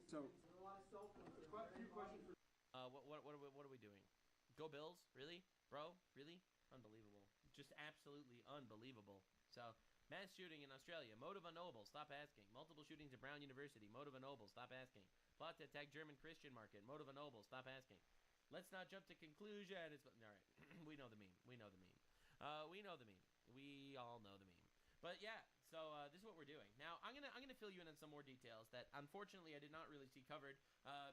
So, a few questions for. What are we doing? Go Bills? Really, bro? Really? Unbelievable. Just absolutely unbelievable. So, mass shooting in Australia. Motive unknowable. Stop asking. Multiple shootings at Brown University. Motive unknowable. Stop asking. Plot to attack German Christian market. Motive unknowable. Stop asking. Let's not jump to conclusion. It's all right. We know the meme. We know the meme. We know the meme. We all know the meme. But yeah, so this is what we're doing. Now, I'm gonna fill you in on some more details that unfortunately I did not really see covered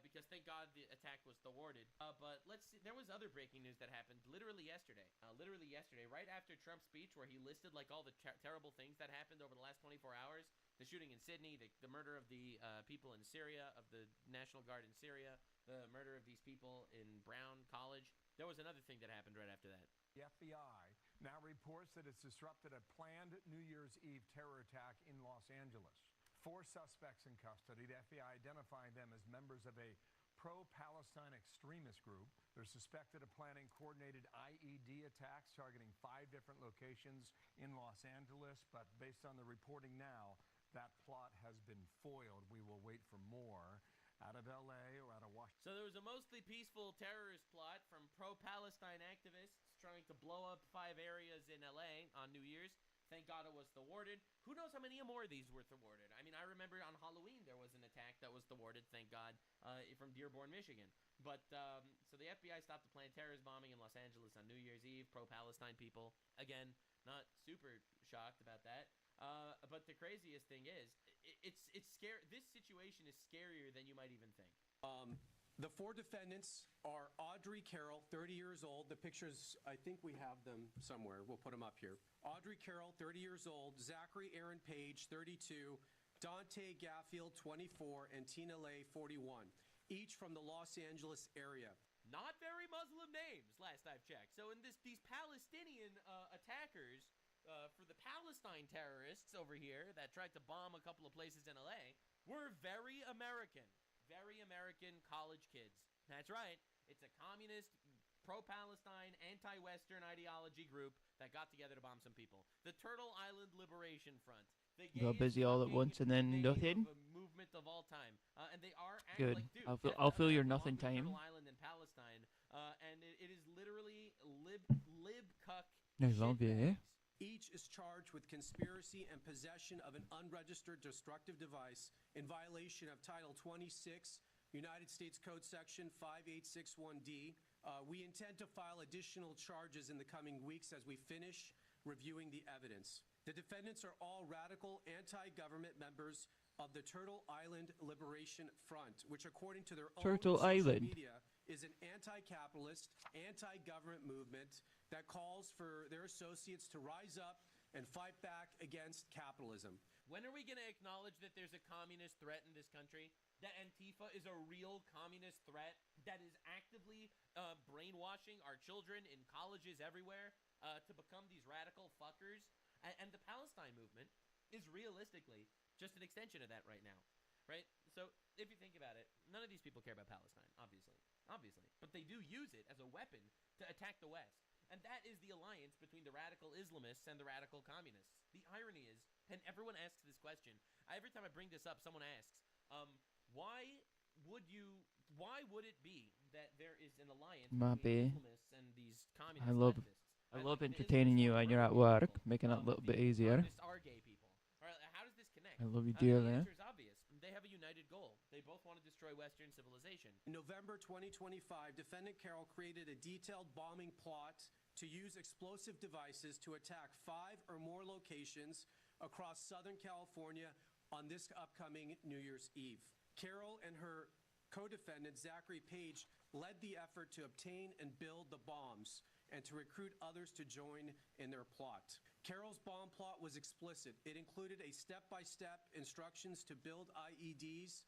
because thank God the attack was thwarted. But let's see. There was other breaking news that happened literally yesterday. Right after Trump's speech where he listed like all the terrible things that happened over the last 24 hours. The shooting in Sydney, the murder of the people in Syria, of the National Guard in Syria, the murder of these people in Brown College. There was another thing that happened right after that. The FBI now reports that it's disrupted a planned New Year's Eve terror attack in Los Angeles. 4 suspects in custody, the FBI identifying them as members of a pro-Palestine extremist group. They're suspected of planning coordinated IED attacks targeting 5 different locations in Los Angeles, but based on the reporting now, that plot has been foiled. We will wait for more. Out of LA or out of Washington. So there was a mostly peaceful terrorist plot from pro-Palestine activists trying to blow up 5 areas in LA on New Year's. Thank God it was thwarted. Who knows how many more of these were thwarted? I mean, I remember on Halloween there was an attack that was thwarted, thank God, from Dearborn, Michigan. But, so the FBI stopped the planned terrorist bombing in Los Angeles on New Year's Eve. Pro-Palestine people. Again, not super shocked about that. But the craziest thing is, it's scary. This situation is scarier than you might even think. The 4 defendants are Audrey Carroll, 30 years old. The pictures, I think we have them somewhere. We'll put them up here. Audrey Carroll, 30 years old. Zachary Aaron Page, 32. Dante Gaffield, 24. And Tina Lay, 41. Each from the Los Angeles area. Not very Muslim names, last I've checked. So in these Palestinian attackers... for the Palestine terrorists over here that tried to bomb a couple of places in LA were very American college kids. That's right. It's a communist, pro-Palestine, anti-Western ideology group that got together to bomb some people. The Turtle Island Liberation Front. Got busy all at once and then nothing. Movement of all time, and they are good. Like, dude, I'll fill your nothing time. Turtle Island and Palestine, and it is literally lib cuck. I love you. Each is charged with conspiracy and possession of an unregistered destructive device in violation of Title 26, United States Code Section 5861D. We intend to file additional charges in the coming weeks as we finish reviewing the evidence. The defendants are all radical anti-government members of the Turtle Island Liberation Front, which according to their own social media is an anti-capitalist, anti-government movement that calls for their associates to rise up and fight back against capitalism. When are we going to acknowledge that there's a communist threat in this country? That Antifa is a real communist threat that is actively brainwashing our children in colleges everywhere to become these radical fuckers? And the Palestine movement is realistically just an extension of that right now. Right? So, if you think about it, none of these people care about Palestine, obviously. But they do use it as a weapon to attack the West. And that is the alliance between the radical Islamists and the radical communists. The irony is, and everyone asks this question, every time I bring this up, someone asks, why would it be that there is an alliance between Islamists and these communist activists? I love entertaining you when you're at work, making it a little bit easier. Communists are gay people. All right, how does this connect? I love you dearly. The answer is obvious. They have a united goal. They both want to destroy Western civilization. In November 2025, Defendant Carroll created a detailed bombing plot to use explosive devices to attack 5 or more locations across Southern California on this upcoming New Year's Eve. Carroll and her co-defendant, Zachary Page, led the effort to obtain and build the bombs and to recruit others to join in their plot. Carroll's bomb plot was explicit. It included a step-by-step instructions to build IEDs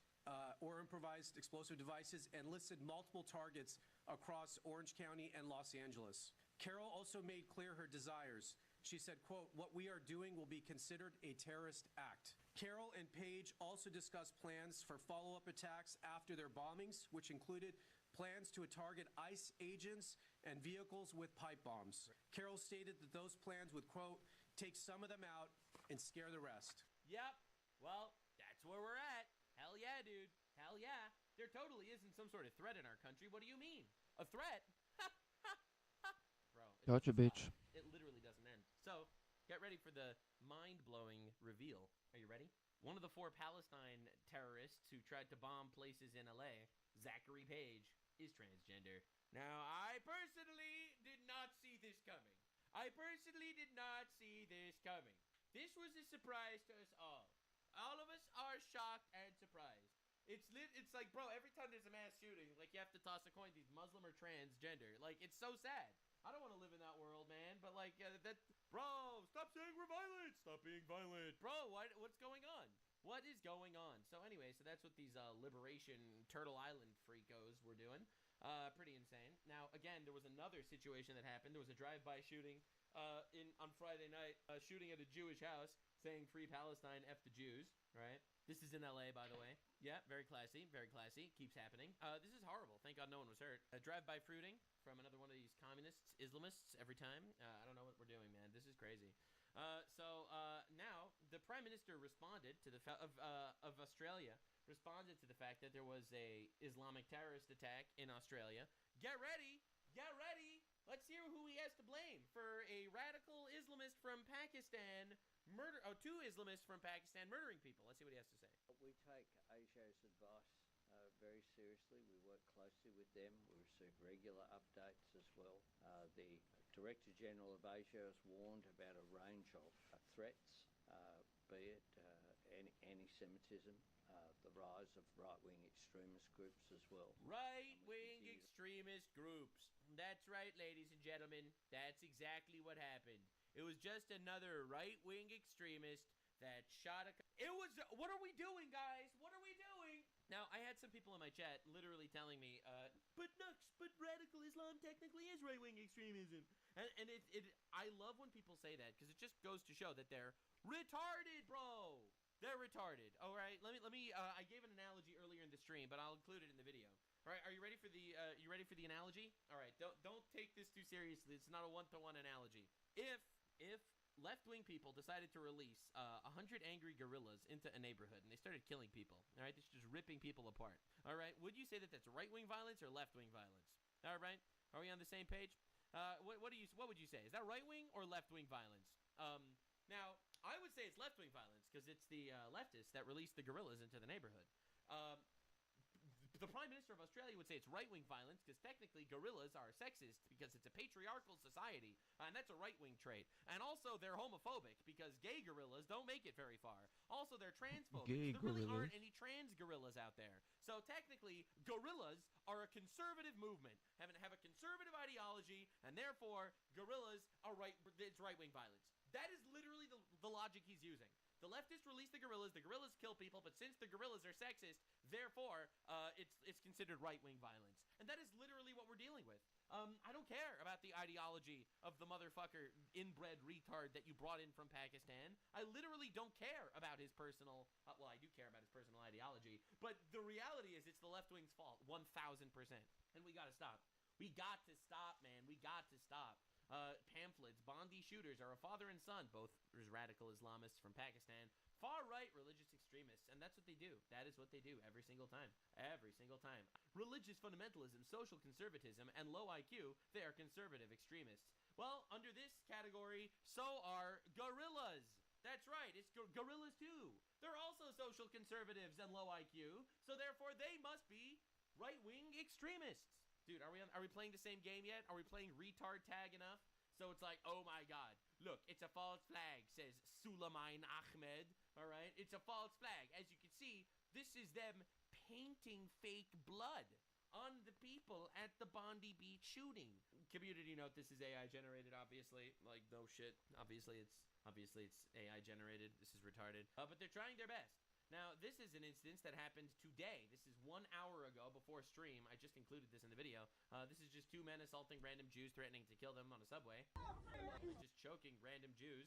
or improvised explosive devices and listed multiple targets across Orange County and Los Angeles. Carroll also made clear her desires. She said, quote, "What we are doing will be considered a terrorist act." Carroll and Page also discussed plans for follow-up attacks after their bombings, which included plans to target ICE agents and vehicles with pipe bombs. Carroll stated that those plans would, quote, "take some of them out and scare the rest." Yep. Well, that's where we're at. Hell yeah, dude. Hell yeah. There totally isn't some sort of threat in our country. What do you mean? A threat? Bro, it Gotcha, doesn't bitch. stop. It literally doesn't end. So, get ready for the mind-blowing reveal. Are you ready? One of the 4 Palestine terrorists who tried to bomb places in LA, Zachary Page, is transgender. Now, I personally did not see this coming. I personally did not see this coming. This was a surprise to us all. All of us are shocked and surprised. It's like, bro, every time there's a mass shooting, like, you have to toss a coin, these Muslim or transgender. Like, it's so sad. I don't want to live in that world, man. But, like, bro, stop saying we're violent. Stop being violent. Bro, what's going on? What is going on? So, anyway, so that's what these Liberation Turtle Island freakos were doing. Pretty insane. Now, again, there was another situation that happened. There was a drive-by shooting on Friday night, shooting at a Jewish house, saying "Free Palestine, F the Jews," right? This is in LA, by the way. Yeah, very classy, very classy. Keeps happening. This is horrible. Thank God no one was hurt. A drive-by fruiting from another one of these communists, Islamists, every time. I don't know what we're doing, man. This is crazy. Now the Prime Minister responded to the of Australia responded to the fact that there was a Islamic terrorist attack in Australia. Get ready, get ready. Let's hear who he has to blame for a radical Islamist from Pakistan two Islamists from Pakistan murdering people. Let's see what he has to say. We take ASIO's advice very seriously. We work closely with them. We receive regular updates as well. The Director General of ASIO has warned about a range of threats, be it anti-Semitism, the rise of right-wing extremist groups as well. Right-wing extremist groups. That's right, ladies and gentlemen. That's exactly what happened. It was just another right-wing extremist that shot a... It was... What are we doing, guys? What are we doing? Now, I had some people in my chat literally telling me, but radical Islam technically is right-wing extremism. And I love when people say that, because it just goes to show that they're retarded, bro. They're retarded. All right, let me. I gave an analogy earlier in the stream, but I'll include it in the video. All right, are you ready for the? You ready for the analogy? All right, don't take this too seriously. It's not a one-to-one analogy. If left-wing people decided to release 100 angry gorillas into a neighborhood and they started killing people, all right, it's just ripping people apart. All right, would you say that that's right-wing violence or left-wing violence? All right, are we on the same page? What would you say? Is that right-wing or left-wing violence? Now, I would say it's left-wing violence because it's the leftists that released the gorillas into the neighborhood. The Prime Minister of Australia would say it's right-wing violence because technically gorillas are sexist because it's a patriarchal society, and that's a right-wing trait. And also they're homophobic because gay gorillas don't make it very far. Also, they're transphobic. There really aren't any trans gorillas out there. So technically, gorillas are a conservative movement, have a conservative ideology, and therefore gorillas are it's right-wing violence. That is literally the logic he's using. The leftists release the gorillas kill people, but since the gorillas are sexist, therefore, it's considered right-wing violence. And that is literally what we're dealing with. I don't care about the ideology of the motherfucker inbred retard that you brought in from Pakistan. I literally don't care about his personal, well, I do care about his personal ideology, but the reality is it's the left-wing's fault, 1,000%. And we gotta stop. We got to stop, man. We got to stop. Pamphlets, Bondi shooters are a father and son, both radical Islamists from Pakistan, far-right religious extremists, and that's what they do. That is what they do every single time. Every single time. Religious fundamentalism, social conservatism, and low IQ, they are conservative extremists. Well, under this category, so are gorillas. That's right, it's gorillas too. They're also social conservatives and low IQ, so therefore they must be right-wing extremists. Dude, are we playing the same game yet? Are we playing retard tag enough? So it's like, oh my god, look, it's a false flag, says Sulaiman Ahmed, all right? It's a false flag. As you can see, this is them painting fake blood on the people at the Bondi Beach shooting. Community note, this is AI generated, obviously. Like, no shit. Obviously it's AI generated. This is retarded. But they're trying their best. Now, this is an instance that happened today. This is 1 hour ago before stream. I just included this in the video. This is just 2 men assaulting random Jews, threatening to kill them on a subway. Just choking random Jews.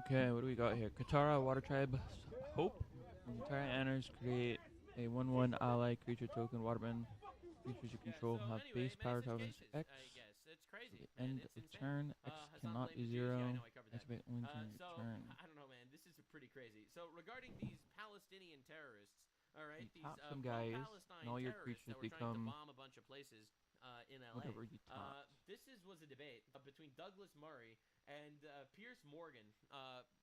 Okay, what do we got here? Katara, Water Tribe, Hope. Katara enters, create a 1/1 ally creature token. Waterman creatures you control have base power to X. I guess. It's crazy. End of turn. X cannot be 0. Activate wins in so, turn. I don't know, man. This is pretty crazy. So, regarding these Palestinian terrorists, all right, right? You These tap some guys, pro-Palestine and all your terrorists creatures that were trying to become bomb a bunch of places in LA. whatever you tap. This was a debate between Douglas Murray and Pierce Morgan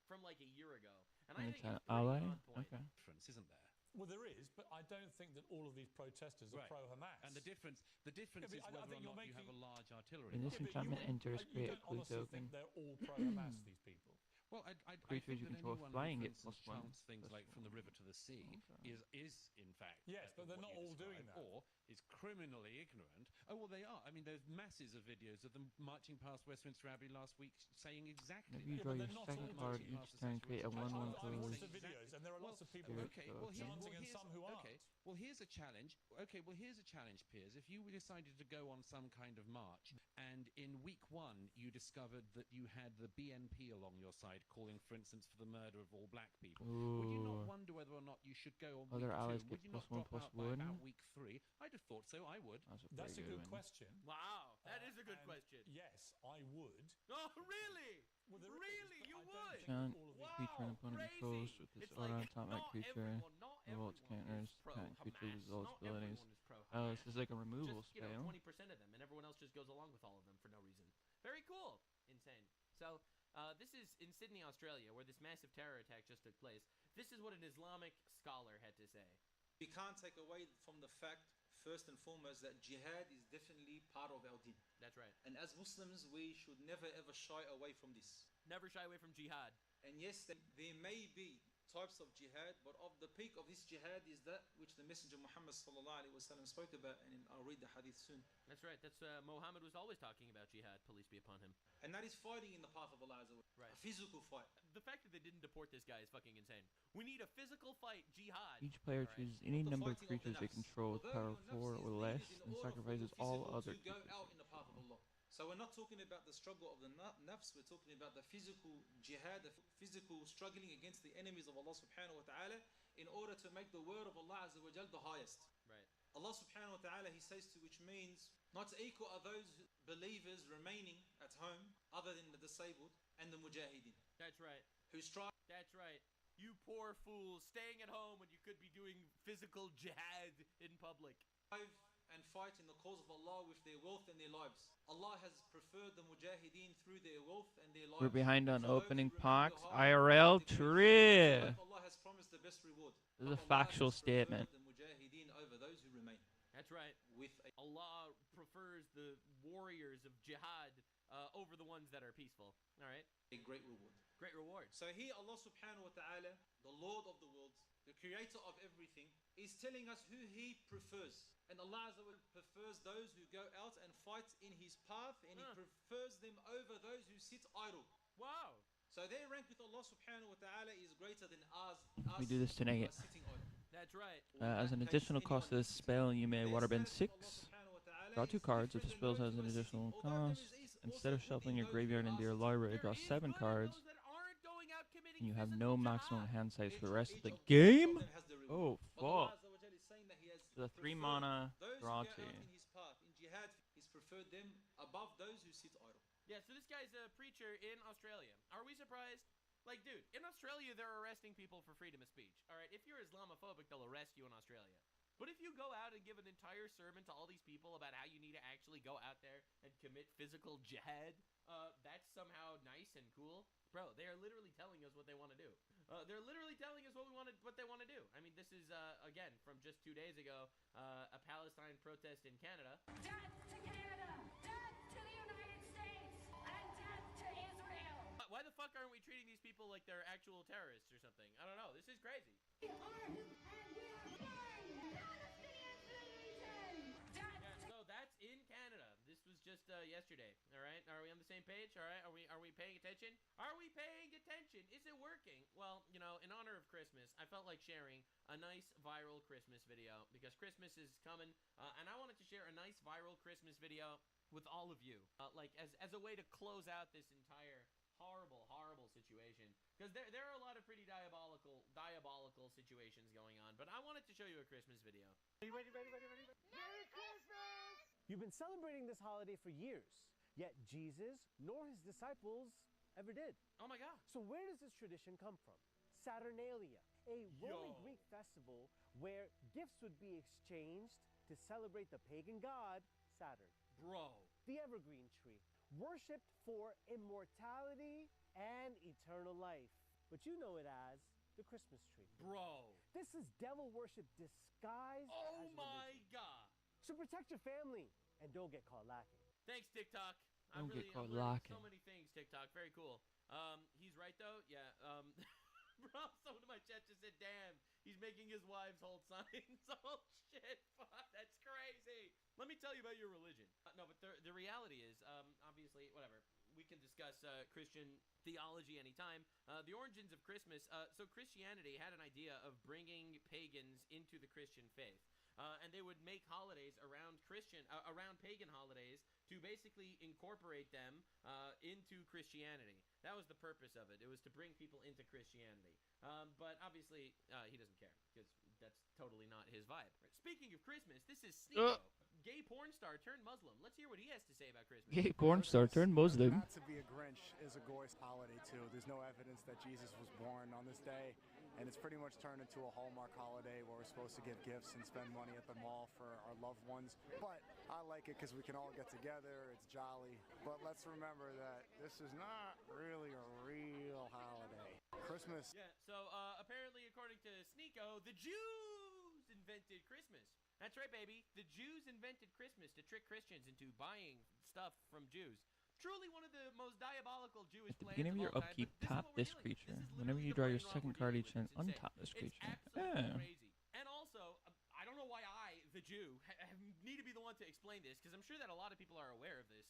from like a year ago, and I And think it's an it's pretty ally? on point. Okay. Difference, isn't there? Well, there is, but I don't think that all of these protesters are Right. pro-Hamas. And the difference but is I whether or think not you're you have a making- large artillery. In this line. enchantment enters, you create a don't clue honestly token. think they're all pro-Hamas, these people. Well, I Creatures think you that control anyone flying who, get for instance, +1, chants things like from the river to the sea Okay. is in fact Yes, but they're what not you all doing describe, that. or is criminally ignorant. Oh well, they are. I mean, there's masses of videos of them marching past Westminster Abbey last week, saying exactly If you that. draw but your they're not second all card doing each it. turn, create a I- 1/1 I've watched close. the videos, and there are lots of people Well, Okay, well, chanting and here's, some who aren't. okay, well, here's a challenge. Okay, well, here's a challenge, Piers. If you decided to go on some kind of march, and in week 1 you discovered that you had the BNP along your side, calling, for instance, for the murder of all black people, would you not Ooh. wonder whether or not you should go on Other week 2? allies Would get you not +1, drop out by +1? about week 3? I'd have thought so. I would. That's a pretty good win. question. Wow, that is a good And question. Yes, I would. Oh, really? Well, there is, Really? but You I don't would? think Chant, all of these Wow, feature an opponent crazy. close with this It's like, automatic not creature. everyone, not Revolts, everyone counters, is can't creature pro-Hamas. results, Not abilities. everyone is Oh, pro-Hamas. this is like a removal Just, spell. 20% of them, and everyone else just goes along with all of them for no reason. Very cool. Insane. So, this is in Sydney, Australia, where this massive terror attack just took place. This is what an Islamic scholar had to say. We can't take away from the fact, first and foremost, that jihad is definitely part of our deen. That's right. And as Muslims, we should never ever shy away from this. Never shy away from jihad. And yes, there may be types of jihad, but of the peak of this jihad is that which the Messenger Muhammad ﷺ spoke about, and I'll read the hadith soon. That's right. That's Muhammad was always talking about jihad, police be upon him. And that is fighting in the path of Allah Azza wa Jalla. Right. A physical fight. The fact that they didn't deport this guy is fucking insane. We need a physical fight, jihad. Each player Alright. chooses any The number of fighting of the creatures they nafs. control with Although power your nafs 4 is or needed less, in and order for sacrifices the all physical other to go creatures. out in the path of Allah. So we're not talking about the struggle of the nafs, we're talking about the physical jihad, the physical struggling against the enemies of Allah subhanahu wa ta'ala in order to make the word of Allah Azza wa Jal the highest. Right. Allah subhanahu wa ta'ala, He says to, which means not equal are those believers remaining at home other than the disabled and the mujahideen That's right. who strive That's right. You poor fools staying at home when you could be doing physical jihad in public. and fight in the cause of Allah with their wealth and their lives. Allah has preferred the mujahideen through their wealth and their lives. We're behind on For those opening who remain packs. behind, IRL the grace trip. of Allah has promised the best reward. This is a Allah factual has preferred statement. The mujahideen over those who remain That's right. with a Allah prefers the warriors of jihad over the ones that are peaceful. All right. great reward. Great reward. So here Allah subhanahu wa ta'ala, the Lord of the worlds, the creator of everything, is telling us who He prefers. And Allah Azza wa Jalla prefers those who go out and fight in His path, and He prefers them over those who sit idle. Wow. So their rank with Allah subhanahu wa ta'ala is greater than ours. We do this who tonight. are sitting idle. That's right. As an In that case, additional cost to anyone this who spell, you may Their waterbend status 6. with Allah subhanahu wa ta'ala Draw 2 is cards. If the different spell than has those an who are additional sitting. Although cost, there is instead of also shuffling your those who graveyard into are your sitting. library, draw There is 7 plenty of cards, those that aren't going out committing and you have physical no maximum jihad. hand size for the rest of the Each game. of them has the reward. Oh, But Allah fuck. Azza wa Jalla is saying that He has The 3 preferred mana those draw who go 2. out in His path in jihad. He's preferred them above those who sit idle. Yeah, so this guy's a preacher in Australia. Are we surprised? Like, dude, in Australia, they're arresting people for freedom of speech. All right, if you're Islamophobic, they'll arrest you in Australia. But if you go out and give an entire sermon to all these people about how you need to actually go out there and commit physical jihad, that's somehow nice and cool. Bro, they are literally telling us what they want to do. They're literally telling us what they want to do. I mean, this is, again, from just 2 days ago, a Palestine protest in Canada. Death to Canada! Death to the United States! And death to Israel! Why the fuck aren't we treating these people like they're actual terrorists or something? I don't know. This is crazy. We are and we are flying! Palestinians in the region! Death Yeah, so that's in Canada. This was just yesterday. All right, are we on the same page? All right, are we paying attention? Are we paying attention? Is it working? Well, you know, in honor of Christmas, I felt like sharing a nice viral Christmas video because Christmas is coming, and I wanted to share a nice viral Christmas video with all of you, like as a way to close out this entire horrible situation, because there are a lot of pretty diabolical situations going on, but I wanted to show you a Christmas video. Merry Christmas! You've been celebrating this holiday for years, yet Jesus nor his disciples ever did. Oh my god. So where does this tradition come from? Saturnalia. a Roman Yo. Greek festival where gifts would be exchanged to celebrate the pagan god Saturn. Bro. The evergreen tree, worshipped for immortality and eternal life. But you know it as the Christmas tree. Bro. This is devil worship disguised Oh as my religion. god. So protect your family and don't get caught lacking. Thanks, TikTok. Don't get caught I'm learning lacking. so many things, TikTok. Very cool. He's right though. Yeah. Bro, someone in my chat just said, "Damn, he's making his wives hold signs." Oh shit, fuck, that's crazy. Let me tell you about your religion. No, but the reality is, obviously, whatever. We can discuss Christian theology anytime. The origins of Christmas. So Christianity had an idea of bringing pagans into the Christian faith. And they would make holidays around around pagan holidays to basically incorporate them into Christianity. That was the purpose of it. It was to bring people into Christianity. But obviously, he doesn't care because that's totally not his vibe. Speaking of Christmas, this is Sneeko, gay porn star turned Muslim. Let's hear what he has to say about Christmas. Gay porn star turned Muslim. Not to be a Grinch is a goy holiday too. There's no evidence that Jesus was born on this day, and it's pretty much turned into a Hallmark holiday where we're supposed to give gifts and spend money at the mall for our loved ones. But I like it because we can all get together. It's jolly. But let's remember that this is not really a real holiday. Christmas. Yeah, so apparently, according to Sneeko, the Jews invented Christmas. That's right, baby. The Jews invented Christmas to trick Christians into buying stuff from Jews. Truly one of the most diabolical Jewish At the plans beginning of your all time, upkeep, but this is tap what we're this dealing with. creature. This is Whenever literally you the draw your brain rot second we're card dealing each with. turn, It's insane. untap this creature. It's absolutely Yeah. crazy. And also, I don't know why I, the Jew, need to be the one to explain this, because I'm sure that a lot of people are aware of this.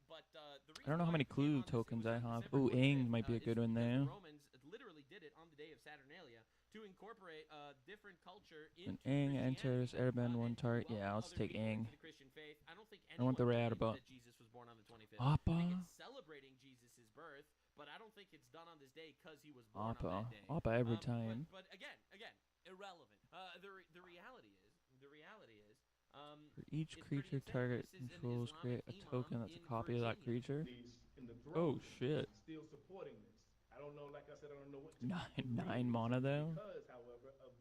But the reason I don't know how why many it clue came on this- tokens it I was on have. December Ooh, 25th, Aang might be a is good one because there. The Romans literally did it on the day of Saturnalia to incorporate different culture into When Aang Christianity. enters airbend one And to target. Yeah, welcome I'll other take people Aang. into the Christian faith. I don't think I want the anyone rat believes about. that Jesus was born on the 25th. Appa. I think it's celebrating Jesus' birth, but I don't think it's done on this day because he was born on Appa. that day. Appa every time. But again, irrelevant. The reality is, For each it's pretty creature insane. target This is an controls, Islamic create a imam token that's a in copy of that Virginia. creature. In the Oh throne shit. is still supporting this. I don't know, like I said, I don't know what to Nine mana though? because, however, of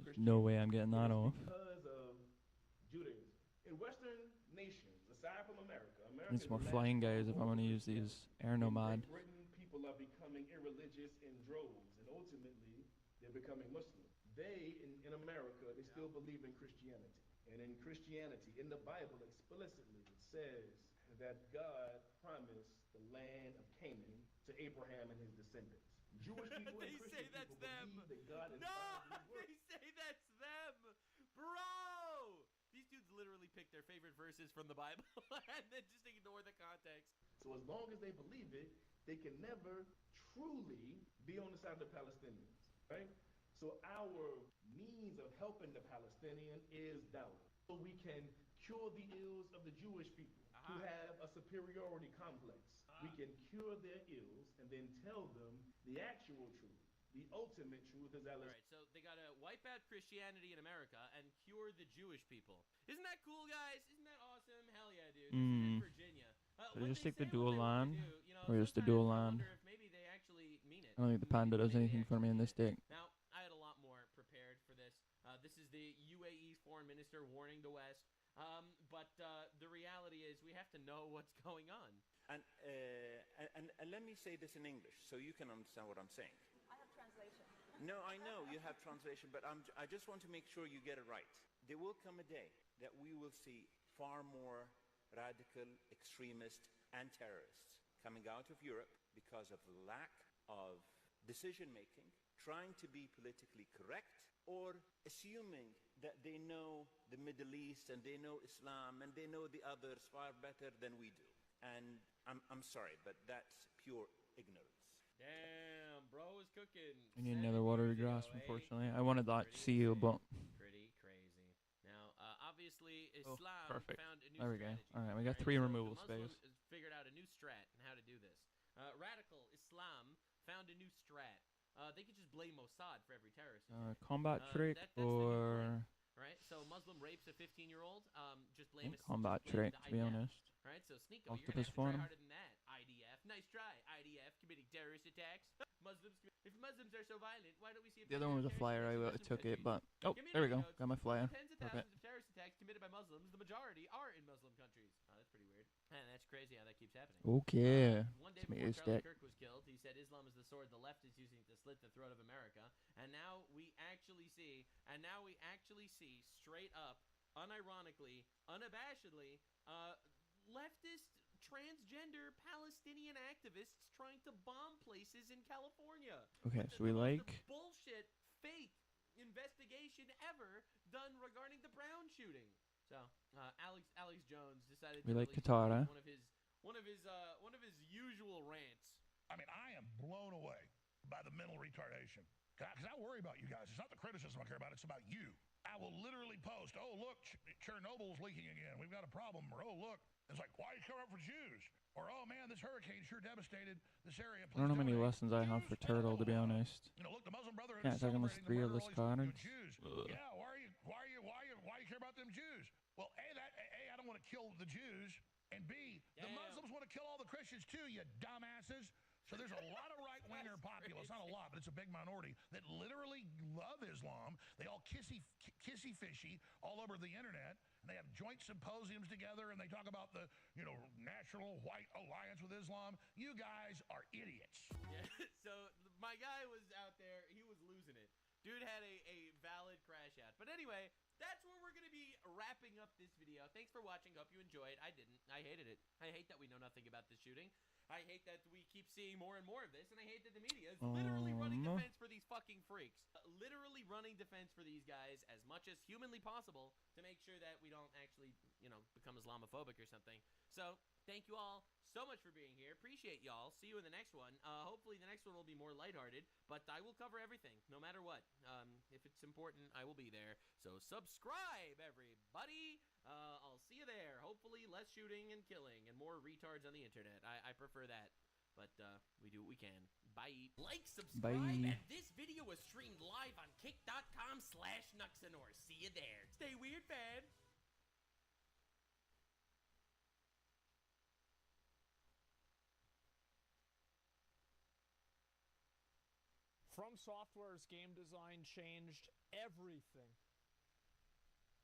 There's no way I'm getting that off. because of Judaism. In Western nations, aside from America, Need some more flying guys if I'm gonna use these air nomad. Great Britain, people are becoming irreligious in droves, and ultimately, they're becoming Muslim. They, in America, they still believe in Christianity. And in Christianity, in the Bible explicitly, it says that God promised the land of Canaan to Abraham and his descendants. Jewish people and They Christian say that's people them. believe that God is No, these they say that's them, bro. These dudes literally pick their favorite verses from the Bible and then just ignore the context. So as long as they believe it, they can never truly be on the side of the Palestinians, right? So our means of helping the Palestinian is dawah. So we can cure the ills of the Jewish people who have a superiority complex. We can cure their ills and then tell them the actual truth. The ultimate truth is All right, so they gotta wipe out Christianity in America and cure the Jewish people. Isn't that cool, guys? Isn't that awesome? Hell yeah, dude. This is in Virginia. Should I What just they take the say what dual they wanna land? do, you know, Or just the sometimes dual I land? wonder if maybe they actually mean it. I don't think the panda does anything for me in this deck. Now, I had a lot more prepared for this. This is the UAE foreign minister warning the West. But the reality is we have to know what's going on. And let me say this in English so you can understand what I'm saying. I have translation. No, I know you have translation, but I just want to make sure you get it right. There will come a day that we will see far more radical extremists and terrorists coming out of Europe because of lack of decision-making, trying to be politically correct, or assuming that they know the Middle East and they know Islam and they know the others far better than we do. And I'm sorry, but that's pure ignorance. Damn, bro is cooking. I need another watery grass, unfortunately. I wanted that seal, but... Pretty crazy. Now, obviously, Oh, Islam perfect. found a new There we go. strategy. Alright, we got Right, 3 so removal the Muslim space. has figured out a new strat and how to do this. Radical Islam found a new strat. They could just blame Mossad for every terrorist attack. Combat trick that's the new or... Right, so Muslim rapes a 15-year-old. Just I blame think us. combat just blame trick, the to be IDF. honest. Right, so Sneeko, you're gonna have Octopus to try form. harder than that. IDF, nice try. IDF committing terrorist attacks. Muslims are so violent, why don't we see? The other one was a flyer. I took it, but oh, there we go. Got my flyer. Tens of Perfect. thousands of terrorist attacks committed by Muslims. The majority are in Muslim countries. Oh, that's pretty weird. And that's crazy how that keeps happening. Okay. One day It's me, before it's Charlie that. Kirk was killed, he said Islam is the sword the left is using to slit the throat of America. And now we actually see, straight up, unironically, unabashedly, leftist transgender Palestinian activists trying to bomb places in California. Okay, With so we the most like. bullshit, fake investigation ever done regarding the Brown shooting. So Alex Jones decided We to like release Katara. one of his usual rants. I mean, I am blown away by the mental retardation. Because I worry about you guys. It's not the criticism I care about. It's about you. I will literally post, oh, look, Chernobyl's leaking again. We've got a problem. Or, oh, look. It's like, why are you covering up for Jews? Or, oh, man, this hurricane sure devastated this area. I don't know how many lessons I have for Turtle, to be honest. You know, look, the Muslim Brotherhood Can't is attack unless celebrating 3 the of murder the of all these cards. Jews. Yeah, why you care about them Jews? Well, A, I don't want to kill the Jews. And B, the Muslims want to kill all the Christians too, you dumbasses. So there's a lot of right-winger populace, not a lot, but it's a big minority, that literally love Islam. They all kissy-fishy all over the internet, and they have joint symposiums together, and they talk about the, National White Alliance with Islam. You guys are idiots. Yeah, so my guy was out there. He was losing it. Dude had a valid crash out. But anyway, that's where we're going to be wrapping up this video. Thanks for watching. Hope you enjoyed. I didn't. I hated it. I hate that we know nothing about this shooting. I hate that we keep seeing more and more of this, and I hate that the media is literally running defense for these fucking freaks. Literally running defense for these guys as much as humanly possible to make sure that we don't actually, become Islamophobic or something. So, thank you all so much for being here. Appreciate y'all. See you in the next one. Hopefully the next one will be more lighthearted, but I will cover everything, no matter what. If it's important, I will be there. So subscribe, everybody. I'll see you there. Hopefully less shooting and killing and more retards on the internet. I prefer that, but we do what we can. Bye. Like, subscribe, Bye. and this video was streamed live on kick.com/Nuxanor. See you there. Stay weird, fam. From Software's game design changed everything.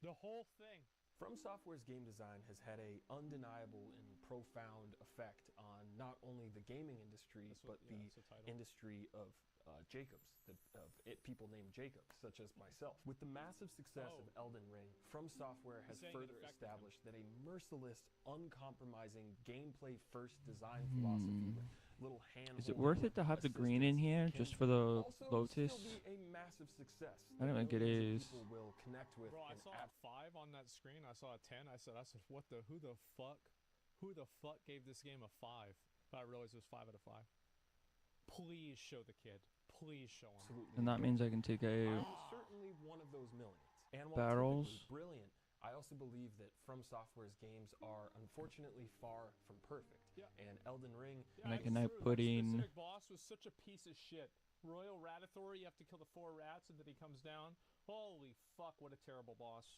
The whole thing. From Software's game design has had a undeniable and profound effect on not only the gaming industry, but the industry of Jacobs, people named Jacobs, such as myself. With the massive success of Elden Ring, From Software has further established that a merciless, uncompromising, gameplay-first design philosophy with little hand. Is it worth it to have the green in here just for the Lotus? Still be a massive success. I don't think it is. People will connect with. Bro, I saw a 5 on that screen. I saw a 10. I said, who the fuck gave this game a 5? But I realized it was 5 out of 5. Please show the kid. Please show him. Absolutely. And that means I can take I'm out certainly one of those millions. And while barrels. typically brilliant, I also believe that From Software's games are unfortunately far from perfect. Yeah. And Elden Ring. And I can now put in. That specific boss was such a piece of shit. Royal Ratatory, you have to kill the 4 rats and then he comes down. Holy fuck, what a terrible boss.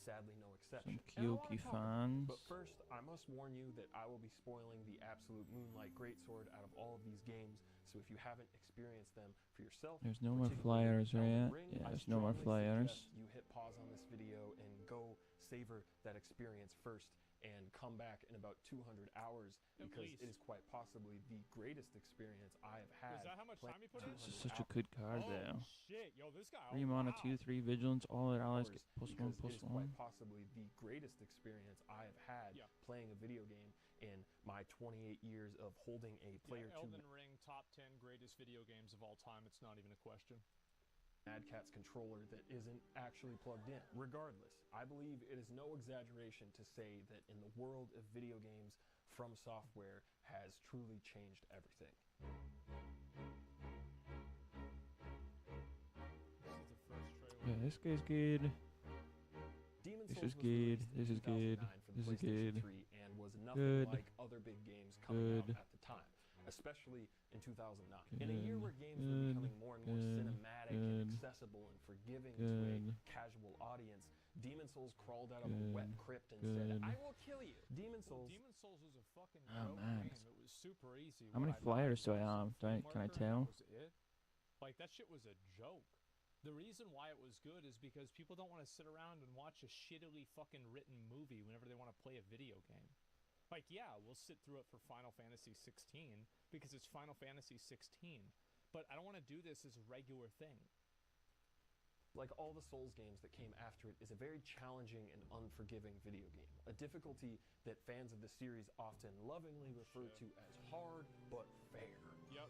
Sadly, no exception. Some Kyoki fans. But first, I must warn you that I will be spoiling the absolute Moonlight Greatsword out of all of these games. So if you haven't experienced them for yourself, There's no more flyers, right? Yeah, there's no more flyers. You hit pause on this video and go savor that experience first and come back in about 200 hours because it is quite possibly the greatest experience I have had. Is that how much time you put in? This is such a good card, though. Shit, yo, this guy. 3 mana, 2/3 vigilance. All their allies get +1/+1. It is quite possibly the greatest experience I have had playing a video game in my 28 years of holding a player Elden Ring, top 10 greatest video games of all time. It's not even a question. Mad Catz controller that isn't actually plugged in. Regardless, I believe it is no exaggeration to say that in the world of video games, From Software has truly changed everything. Yeah, this guy's good. This is good. This is good. This is good. And was nothing like other big games coming out at the time, especially in 2009. In a year where games were becoming more and more cinematic and accessible and forgiving to a casual audience, Demon's Souls crawled out of a wet crypt and said, "I will kill you." Demon's Souls was a fucking Oh dope man, game. It was super easy. How many What I flyers do I was have? a flea Can I marker, tell? That was it. Like, that shit was a joke. The reason why it was good is because people don't want to sit around and watch a shittily fucking written movie whenever they want to play a video game. Like, yeah, we'll sit through it for Final Fantasy 16 because it's Final Fantasy 16. But I don't want to do this as a regular thing. Like all the Souls games that came after it, is a very challenging and unforgiving video game. A difficulty that fans of the series often lovingly refer to as hard but fair. Yep.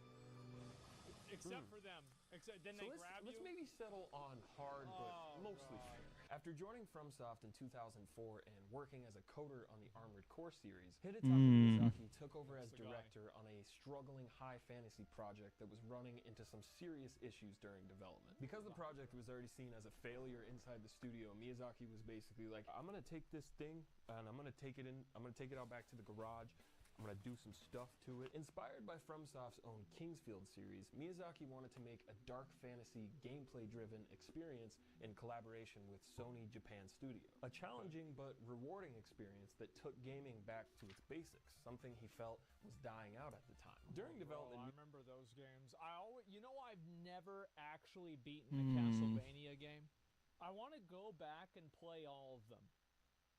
Except for them. Except then So they let's, grab let's you. maybe settle on hard but mostly fair. After joining FromSoft in 2004 and working as a coder on the Armored Core series, Hidetaka Miyazaki took over as director on a struggling high fantasy project that was running into some serious issues during development. Because the project was already seen as a failure inside the studio, Miyazaki was basically like, I'm gonna take this thing and I'm gonna take it out back to the garage. I'm gonna do some stuff to it. Inspired by FromSoft's own Kingsfield series, Miyazaki wanted to make a dark fantasy, gameplay-driven experience in collaboration with Sony Japan Studio. A challenging but rewarding experience that took gaming back to its basics, something he felt was dying out at the time. During development, I remember those games. I've never actually beaten a Castlevania game. I want to go back and play all of them.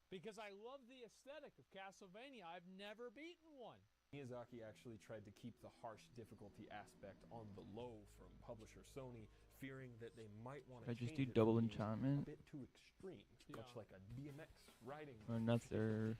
Because I love the aesthetic of Castlevania. I've never beaten one. Miyazaki actually tried to keep the harsh difficulty aspect on the low from publisher Sony, fearing that they might want to just change do it double from being enchantment? a bit too extreme, much like a BMX riding Or another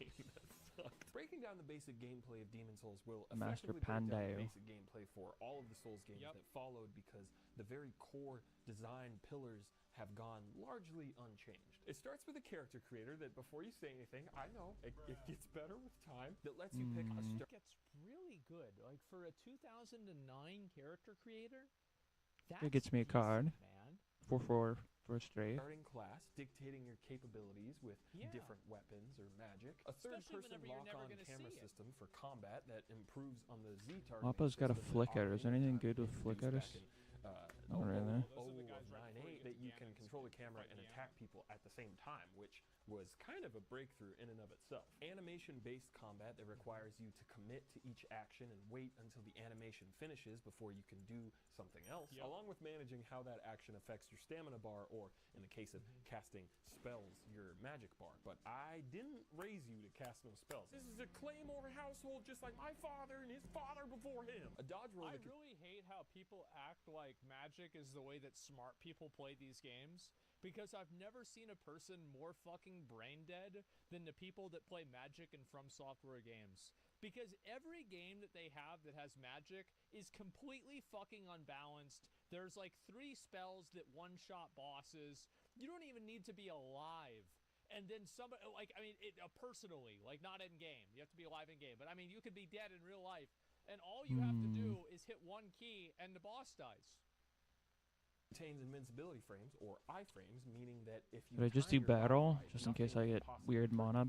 Breaking down the basic gameplay of Demon Souls will Master effectively break down the Pandeo. basic gameplay for all of the Souls games that followed, because the very core design pillars have gone largely unchanged. It starts with a character creator that, before you say anything, I know it gets better with time, that lets you pick a It gets really good. Like, for a 2009 character creator, It gets me a card. man. For a strafe. starting class, dictating your capabilities with different weapons or magic. A third-person lock-on camera system for combat that improves on the Z targeting Mappa's got a system that flicker. Is there anything good with introduced flickers? back in, Not really. of 9.8, that you can control the camera and attack people at the same time, which was kind of a breakthrough in and of itself. Animation-based combat that requires you to commit to each action and wait until the animation finishes before you can do something else, along with managing how that action affects your stamina bar, or, in the case of casting spells, your magic bar. But I didn't raise you to cast no spells. This is a Claymore household just like my father and his father before him. A dodge roll. I really hate how people act like magic is the way that smart people play these games, because I've never seen a person more fucking brain dead than the people that play Magic and From Software games. Because every game that they have that has magic is completely fucking unbalanced. There's like 3 spells that one-shot bosses. You don't even need to be alive. And then somebody, like, I mean, personally, like, not in game. You have to be alive in game. But I mean, you could be dead in real life, and all you have to do is hit one key, and the boss dies. Contains invincibility frames, or iframes, meaning that if you Should I just do battle, just in case I get weird mana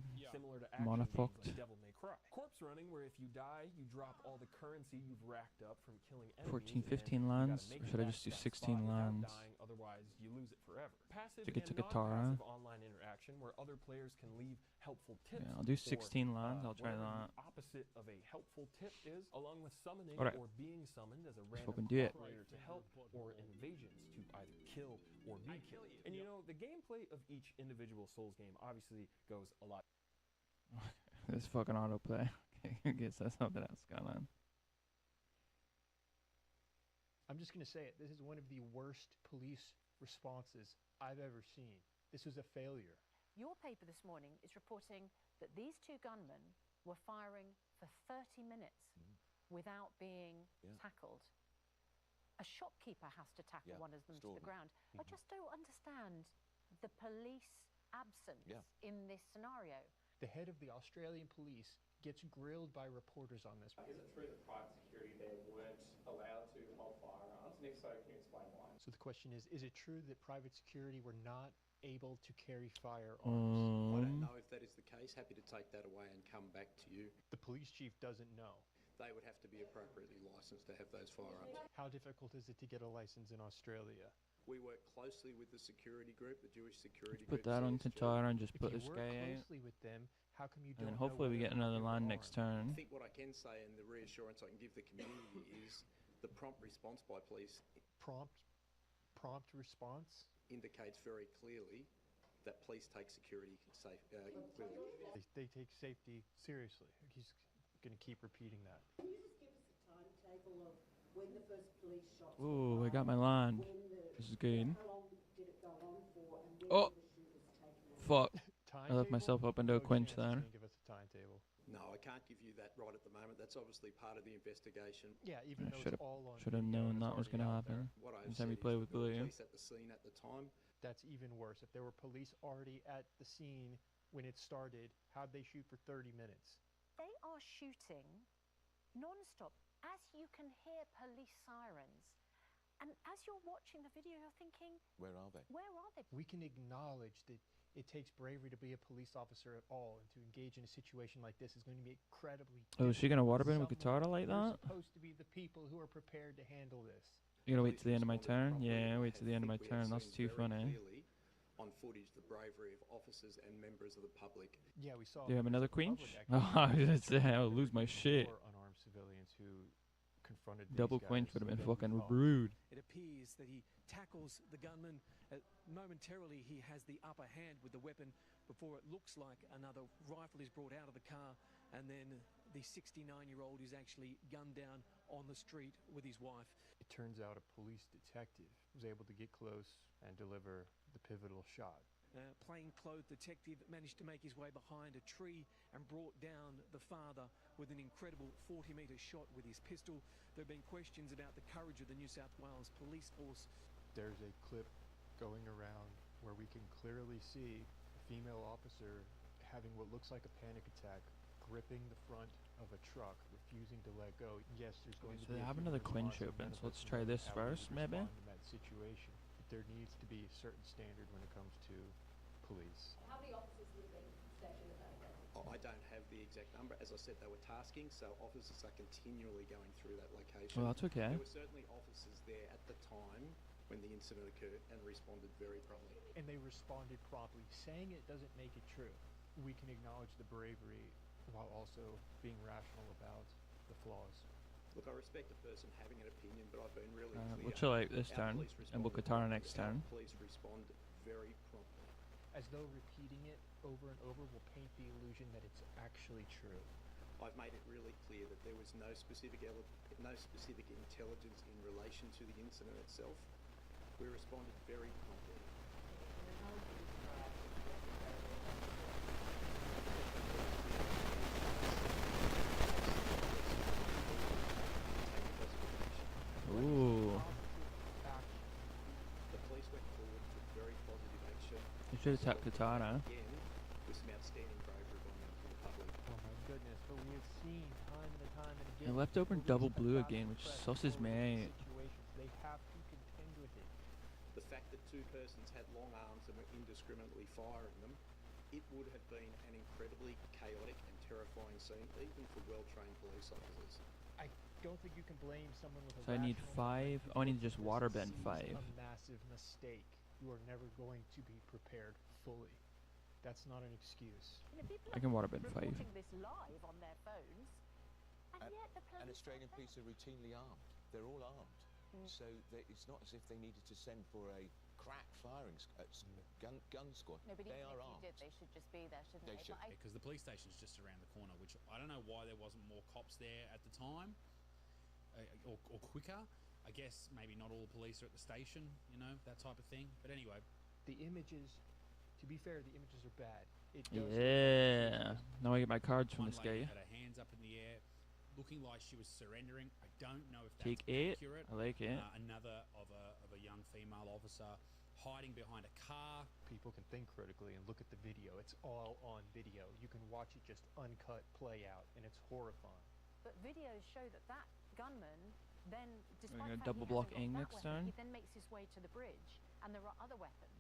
mana fucked? like Devil May Cry. Corpse running, where if you die, you drop all the currency you've racked up from killing enemies. 14, 15 lands, or should I just do 16 lands? Dying, otherwise you lose it forever. Passive Should get to and Katara. non-passive online interaction, where other players can leave helpful tips. Yeah, I'll do 16 or, lands. I'll try whatever that. The opposite of a helpful tip is, along with summoning Alright. or being summoned as a Let's random fucking do it. operator to help, or invasions to either kill or be killed. And you know, the gameplay of each individual Souls game obviously goes a lot. This fucking autoplay. I guess that's something else going on. I'm just going to say it. This is one of the worst police responses I've ever seen. This was a failure. Your paper this morning is reporting that these 2 gunmen were firing for 30 minutes without being tackled. A shopkeeper has to tackle one of them to the ground. I just don't understand the police absence in this scenario. The head of the Australian police gets grilled by reporters on this. Is it true that private security there weren't allowed to hold firearms? And if so, can you explain why? So the question is it true that private security were not able to carry firearms? I don't know if that is the case. Happy to take that away and come back to you. The police chief doesn't know. they would have to be appropriately licensed to have those firearms. How difficult is it to get a license in Australia? We work closely with the security group, the Jewish security Put group. that on CSG. Qatar and just If put you this work guy out. closely with them, how come you And don't then hopefully know we get whether or not another they're land armed? next turn. I think what I can say and the reassurance I can give the community is the prompt response by police Prompt response indicates very clearly that police take security clearly. They take safety seriously. He's going to keep repeating that. Can you just give us a timetable of when the first police shots were Ooh, I fired, got my land. when the- This is good. How long did it go on for, and when Oh, were the shooters taken out? fuck. I left myself up into a quench there. Give us a timetable. No, I can't give you that right at the moment. That's obviously part of the investigation. Yeah, even I though should it's all on have video known and that it's was going to already out there. happen. What I've Every time said we play is with that there were William. police at the scene at the time. That's even worse. If there were police already at the scene when it started, how'd they shoot for 30 minutes? They are shooting non-stop as you can hear police sirens. And as you're watching the video, you're thinking, Where are they? where are they? We can acknowledge that it takes bravery to be a police officer at all, and to engage in a situation like this is going to be incredibly Oh, is she going to waterbend with Someone- Katara like We're that? supposed to be the people who are prepared to handle this. You going to wait to the end of my turn? Yeah, wait to the end of my We have turn. That's seen too very funny. clearly on footage the bravery of officers and members of the public. Yeah, we saw. Do you have members another of the quench? public Oh, I actually was gonna say, I'll lose my shit. Four unarmed civilians who confronted these Double guys quench would have been that fucking we caught. rude. It appears that he tackles the gunman. Momentarily, he has the upper hand with the weapon before it looks like another rifle is brought out of the car, and then the 69-year-old is actually gunned down on the street with his wife. It turns out a police detective was able to get close and deliver the pivotal shot. Plainclothes detective managed to make his way behind a tree and brought down the father with an incredible 40-metre shot with his pistol. There have been questions about the courage of the New South Wales Police Force. There's a clip going around where we can clearly see a female officer having what looks like a panic attack, gripping the front of a truck, refusing to let go. Yes, there's going So to be they a have human another quench response, and open, none so of let's us try know this how we first, would maybe? respond in that situation. There needs to be a certain standard when it comes to police. How many officers would have been stationed at that? I don't have the exact number. As I said, they were tasking, so officers are continually going through that location. Well, that's okay. There were certainly officers there at the time when the incident occurred and responded very promptly. And they responded promptly. Saying it doesn't make it true. We can acknowledge the bravery while also being rational about the flaws. Look, I respect a person having an opinion, but I've been really clear. We'll chill out this Our turn, police and we'll responded Katara next promptly. turn. Our police respond very promptly. As though repeating it over and over will paint the illusion that it's actually true. I've made it really clear that there was no specific intelligence in relation to the incident itself. We responded very promptly. Ooh. The police went forward, took very positive action. You should have tapped Katara. Again, with some outstanding bravery by members of the public. Oh my goodness, but we have seen time and time and again. I left open police double have blue got again, to which press susses forward in me. situations. They have to contend with it. The fact that two persons had long arms and were indiscriminately firing them, it would have been an incredibly chaotic and terrifying scene, even for well-trained police officers. I don't think you can blame someone with a So I need rational 5. Oh, I need to just this waterbend seems 5. a massive mistake. You are never going to be prepared fully. That's not an excuse. You know, people I can are waterbend 5. reporting this live on their phones, and yet the police And Australian police are routinely armed. They're all armed. So it's not as if they needed to send for a crack firing gun squad. No, but they even are if armed. you did, they should just be there, shouldn't they? They should. But Because the police station's just around the corner, which I don't know why there wasn't more cops there at the time, or quicker. I guess maybe not all police are at the station, you know, that type of thing. But anyway, The images, to be fair, the images are bad. It does Yeah. Now I get my cards from one this lady guy. had her hands up in the air, looking like she was surrendering. I don't know if that's Take it. accurate. I like it. Another of a young female officer hiding behind a car. People can think critically and look at the video. It's all on video. You can watch it just uncut play out, and it's horrifying. But videos show that that gunman then, despite gonna the fact double he block hasn't got Ing that next weapon, turn. he then makes his way to the bridge, and there are other weapons.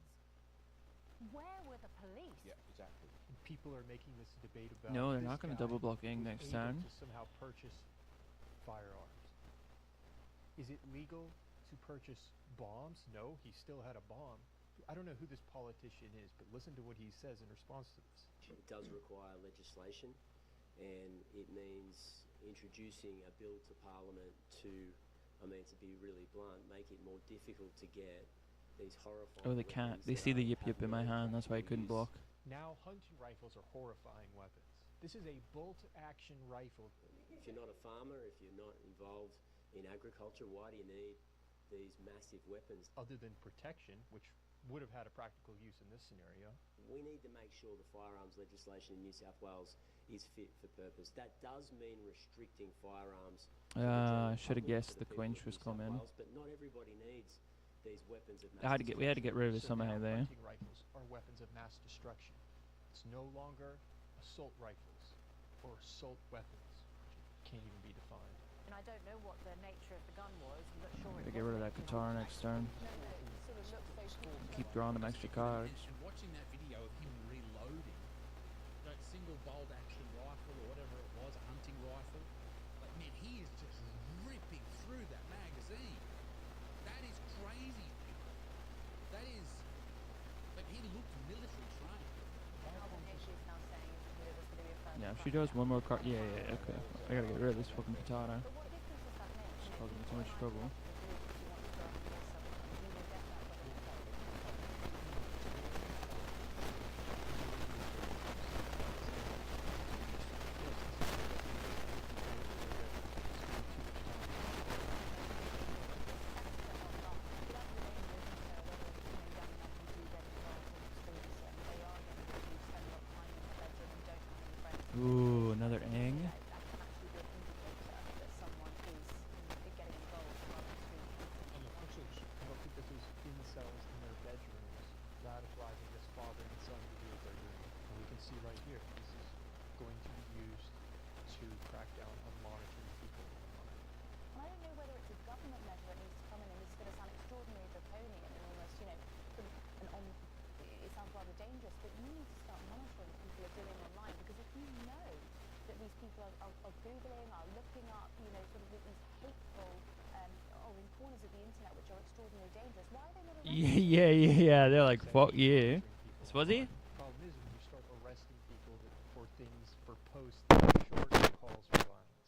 Where were the police? Yeah, exactly. And people are making this debate about. No, they're this not going to guy double block Ing was next able turn. to somehow purchase firearms. Is it legal to purchase bombs? No, he still had a bomb. I don't know who this politician is, but listen to what he says in response to this. It does require legislation, and it means introducing a bill to Parliament to, to be really blunt, make it more difficult to get these horrifying Oh, they can't. They see the yip yip in my hand. That's why I couldn't block. Now hunting rifles are horrifying weapons. This is a bolt-action rifle. If you're not a farmer, if you're not involved in agriculture, why do you need these massive weapons? Other than protection, which would have had a practical use in this scenario. We need to make sure the firearms legislation in New South Wales is fit for purpose. That does mean restricting firearms. I should have guessed the quench was coming. But not everybody needs these weapons of mass destruction. We had to get rid of it somehow there. Hunting rifles are weapons of mass destruction. It's no longer assault rifles or assault weapons, which can't even be defined. And I don't know what the nature of the gun was. I'm not sure. Gotta get rid of that guitar next turn. Keep drawing them extra cards. And watching that video of him reloading that single bolt action rifle or whatever it was, a hunting rifle, like man, he is just ripping through that magazine. That is crazy. That is like he looked military trained. Yeah, if she does one more card. Yeah, okay. I gotta get rid of this fucking katana. It's causing me too much trouble. Ooh, another Eng. I don't think this is incels in their bedrooms radicalizing this father and son to do what they're doing. And we can see right here, this is going to be used to crack down on monitoring people online. I don't know whether it's a government measure that needs to come in, and this is going to sound extraordinarily draconian and almost, it sounds rather dangerous, but you need to start monitoring what people are doing online, because if you know that these people are Googling, are looking up, sort of these hateful, in corners of the internet which are extraordinarily dangerous, why are they not arrested? Yeah, they're like, fuck you. Was he? The problem is when you start arresting people for things, for posts that are short calls for violence.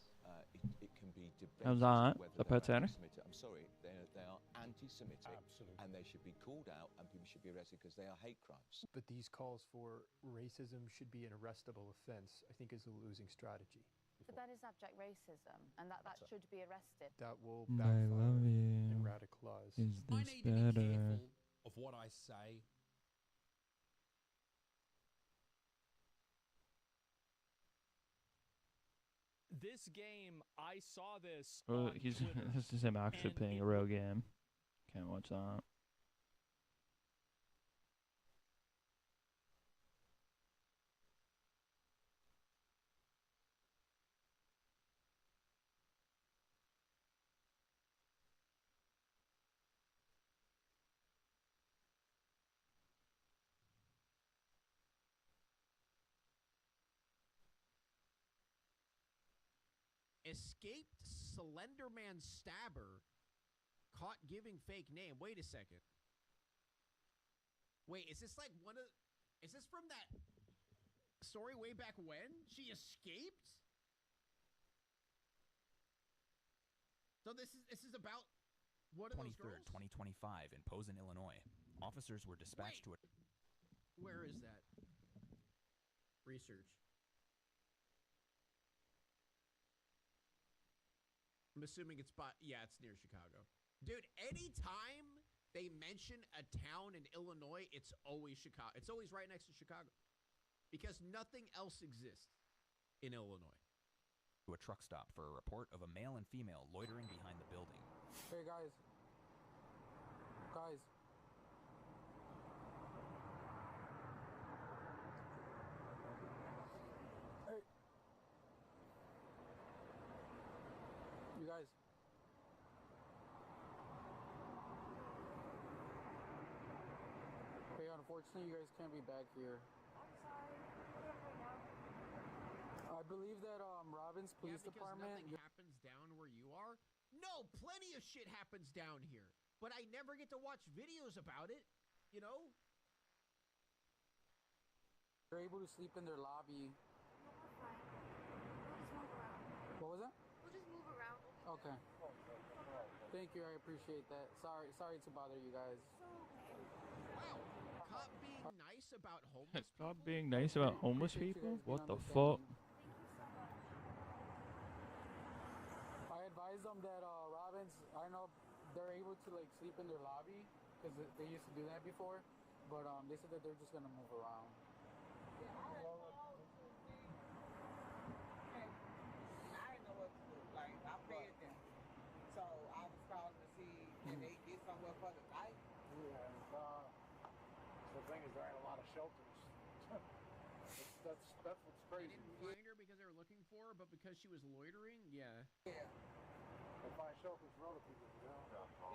It can be debated How's that? whether Up outside? I'm sorry, they are anti-Semitic. Absolutely. And they should be called out and people should be arrested because they are hate crimes. But these calls for racism should be an arrestable offense, I think is a losing strategy. But that is abject racism, and that should be arrested. That will I backfire love you. and radicalize. Is I this need to be better? careful of what I say. This game, I saw this. Well, on he's Twitter, this is him actually and playing a real game. Can't watch that. Escaped Slenderman stabber caught giving fake name. Wait a second. Wait, is this like is this from that story way back when? She escaped? So this is about one of those girls? 23rd, 2025 in Posen, Illinois. Officers were dispatched to a... Where is that? Research. I'm assuming it's it's near Chicago. Dude, anytime they mention a town in Illinois, it's always Chicago. It's always right next to Chicago. Because nothing else exists in Illinois. To a truck stop for a report of a male and female loitering behind the building. Hey guys. Guys. Hey. You guys. Hey, unfortunately, you guys can't be back here. I'm sorry. I can't right now. I believe that Robbins Police because Department. nothing happens down where you are. No, plenty of shit happens down here, but I never get to watch videos about it. You know. They're able to sleep in their lobby. No, we're fine. We'll just move around. What was that? We'll just move around. Okay. Thank you. I appreciate that. Sorry to bother you guys. Wow. Cop being nice about homeless Stop being nice about homeless people? What the fuck? I advised them that Robbins, I know they're able to like sleep in their lobby because they used to do that before, but they said that they're just gonna move around. I didn't know what to do. Like, I fed them. So I was calling to see can they get somewhere for the night. Yeah, the thing is there ain't a lot of shelters. that's what's They crazy. didn't find her because they were looking for her, but because she was loitering. Yeah. Yeah. They find shelters for other people, you know?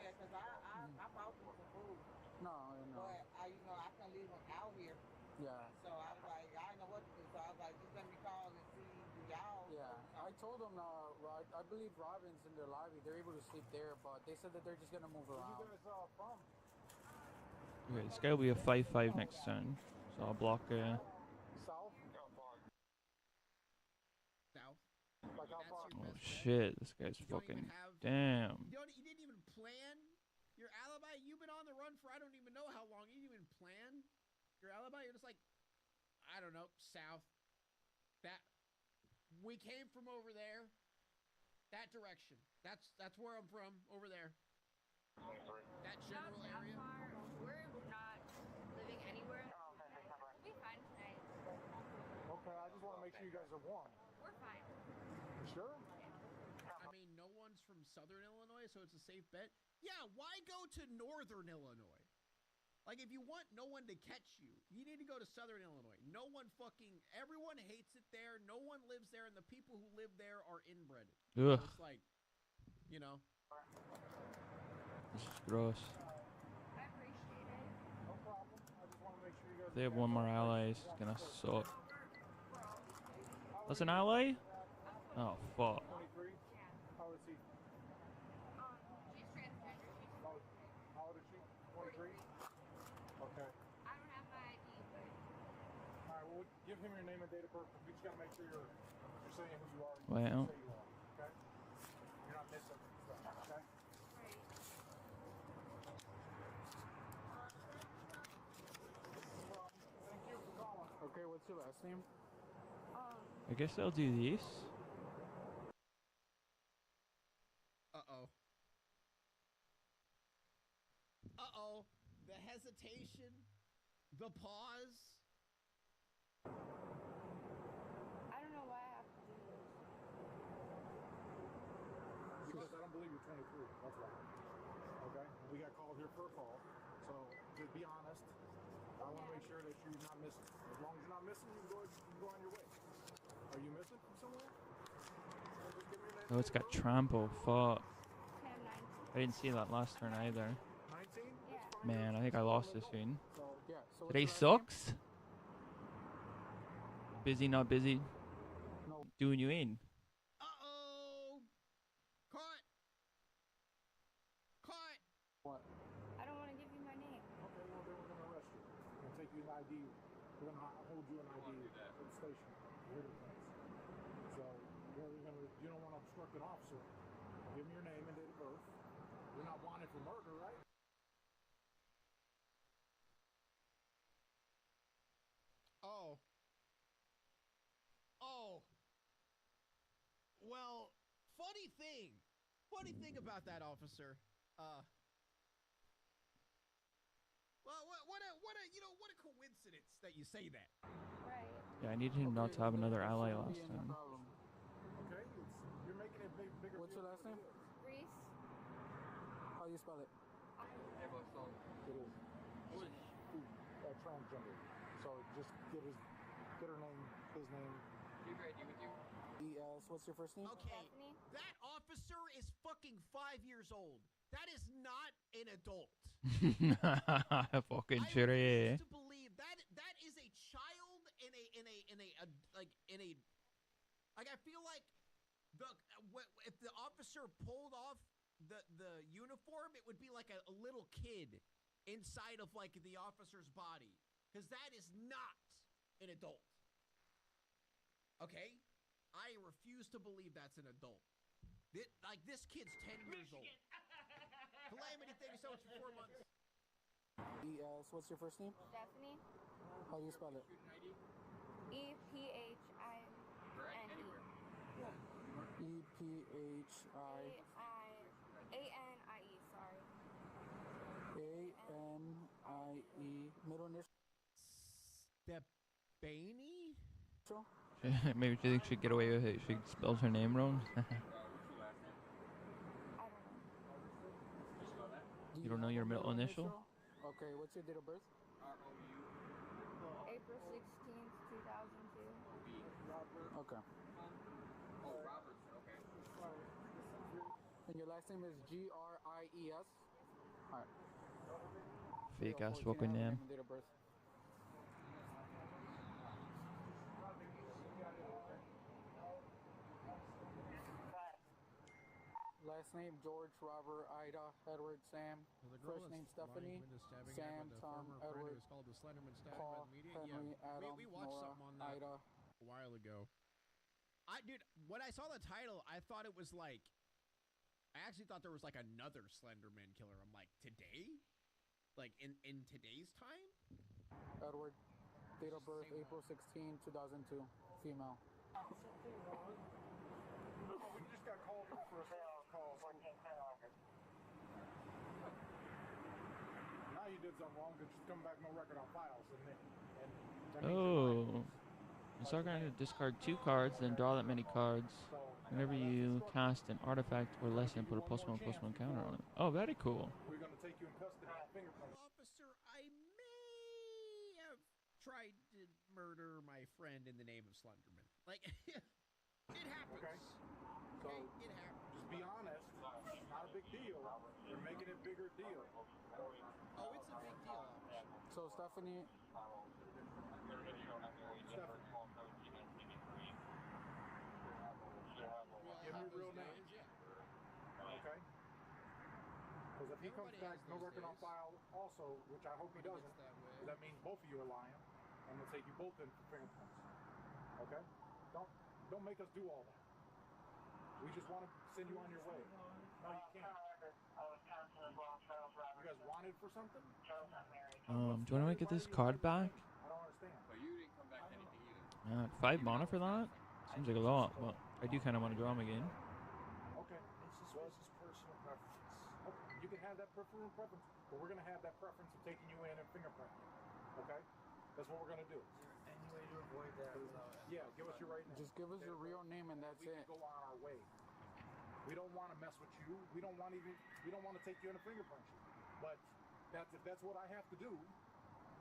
Yeah, because I bought them some food. No. But I couldn't leave them out here. Yeah. So I was like, I didn't know what to do. So I was like, just let me call and see do y'all. Yeah, I told them, I believe Robin's in their lobby. They're able to sleep there, but they said that they're just gonna move around. Where you guys from? Okay, it's gotta be a 5-5 next turn. So I'll block South? South. Like how far? Oh shit, this guy's fucking damn. You didn't even plan your alibi. You've been on the run for I don't even know how long. You didn't even plan your alibi. You're just like, I don't know, south. That we came from over there. That direction. That's where I'm from. Over there. That general area. We're not living anywhere. We'll be fine tonight. Okay, I just want to make sure you guys are warm. We're fine. You sure? I mean, no one's from Southern Illinois, so it's a safe bet. Yeah, why go to Northern Illinois? Like, if you want no one to catch you, you need to go to Southern Illinois. Everyone hates it there. No one lives there, and the people who live there are inbred. Ugh. So it's like, you know. This is gross. I appreciate it. No problem. I just want to make sure you guys. If they have one more ally, it's gonna suck. That's an ally? Oh fuck. 23? How old is he? She's transgender. How old is she? 23? Okay. I don't have my ID, but Alright, well, give him your name and date of birth. We just gotta make sure you're saying who you are. Well. Say you are, okay? You're not missing stuff, okay? Thank you for calling. Okay, what's your last name? I guess I'll do these. Uh-oh. Uh-oh. The hesitation. The pause. I don't know why I have to do this. Because I don't believe you're 23. That's why. Okay? We got called here for a call. So, to be honest, I want to make sure that you're not missing. As long as you're not missing, you can go on your way. Are you missing from somewhere? Just give me your name. Oh, it's got trample. Fuck. Okay, I'm 19. I didn't see that last turn either. 19? Yeah. Man, I think I lost this one. So, yeah. So Today sucks. Busy, not busy. No. Doing you in. Uh-oh. Caught. Caught. What? I don't want to give you my name. Okay, well, then we're going to arrest you. We're going to take you an ID. We're going to hold you an ID at the station. So, you don't want to obstruct an officer. Give me your name and date of birth. You're not wanted for murder, right? Oh. Oh. Well, funny thing about that officer. Well, what a coincidence that you say that. Right. Yeah, I needed him not to have another ally last time. Okay, you're making it bigger. What's your last name? Reese. How do you spell it? It is. Transgender. So just get her name, his name. E.S. What's your first name? Okay, that officer is fucking 5 years old. That is not an adult. Fucking I shitty. refuse to believe that is a child in a Like, I feel like if the officer pulled off the uniform, it would be like a little kid inside of like the officer's body, because that is not an adult. Okay, I refuse to believe that's an adult. This kid's 10 years old. Calamity, thank you so much for 4 months. What's your first name? Stephanie. How do you spell it? EPHINE. EPHI. ANIE, sorry. ANIE. Middle initial. Stephanie? Maybe she thinks she'd get away with it. She spells her name wrong. You don't know your middle initial? Okay, what's your date of birth? April 16th, 2002. Okay. And your last name is Gries? Alright. Fake ass fucking name. Date of birth. Last name George, Robert, Ida, Edward, Sam. First name Stephanie, Sam, Tom, Edward, Paul, Henry, Adam, we watched Nora, something on that Ida. a while ago. Dude, when I saw the title, I thought it was like, I actually thought there was like another Slenderman killer. I'm like, today? Like in today's time? Edward, date of birth April 16, 2002, female. We just got called in for a sales call. Now you did something wrong, but just come back, no record on files, and Oh. You start going to discard 2 cards, then draw that many cards. Whenever you cast an artifact or lesson, put a +1/+1 counter on it. Oh, very cool. we're going to take you in custody. Fingerprint. Officer, I may have tried to murder my friend in the name of Slenderman. Like, it happens. Okay. So, it happens. Just be honest. It's not a big deal. You're making it a bigger deal. Oh, it's a big deal. So, Stephanie. Give me your real name. Okay? Because if he comes back, no record on file also, which I hope he doesn't, that means both of you are lying, and we'll take you both in for fingerprints. Okay? Don't make us do all that. We just want to send you on your way. No, you can't. You guys wanted for something? Do you want to get this card back? I don't understand. But you didn't come back anything either. 5 mana for that? Seems like a lot, but I do kind of want to draw him again. Okay. This is personal preference. Okay. You can have that personal preference, but we're going to have that preference of taking you in and fingerprinting. Okay? That's what we're going to do. Any way to avoid that? Yeah, give us your right name. Just give us your real name and that's we it. Can go on our way. We don't want to mess with you. We don't want to take you in a fingerprint. But if that's what I have to do,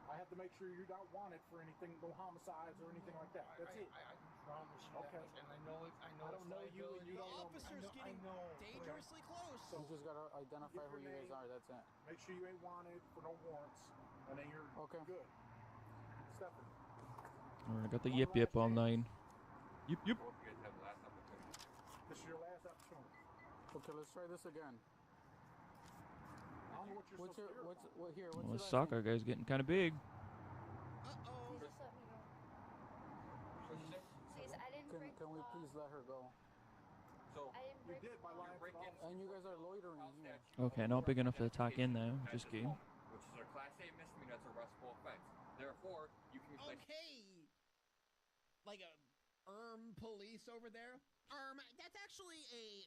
I have to make sure you're not wanted for anything, no homicides or anything like that. That's it. I promise you. Okay. And I know it's I don't know you and you don't know me. Officer's getting dangerously close. You just gotta identify who you guys are, that's it. Make sure you ain't wanted for no warrants, and then you're good. Stephanie. Alright, I got the yip on 9. Yip. This is your last opportunity. Okay, let's try this again. I don't know what you're Well, this soccer guy's getting kind of big. Please just let me go. Please, I didn't break Can we please let her go? So, I didn't break did by lying for all. And you guys are loitering here. Okay, not big enough to attack in though. Just game. Which is a Class A misdemeanor, that's arrestable offense. Therefore, you can be placed. Okay. Like a police over there. That's actually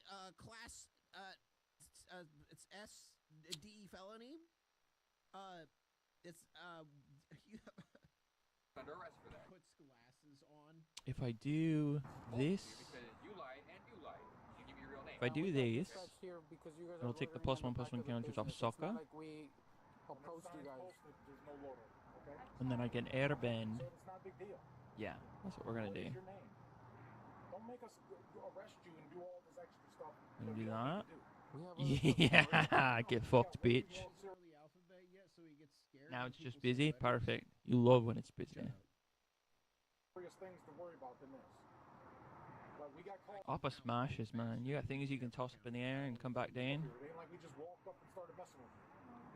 a class. It's SD felony. It's under arrest for that. Puts glasses on. If I do this, Because you lied and you lied. You give me your real name. if I do this, Here because you guys it'll take the +1/+1 counters off soccer, Like we approached you guys. There's no loader, okay? and then I can airbend. So it's not a big deal. Yeah, that's what we're gonna do. What is your name? Don't make us arrest you and do all this extra stuff. Gonna do that. Yeah, get fucked, bitch. Now it's just busy. Perfect. You love when it's busy. Serious things to worry about than this. But We got called. Papa smashes, man. You got things you can toss up in the air and come back down. It ain't like we just walked up and started messing with you.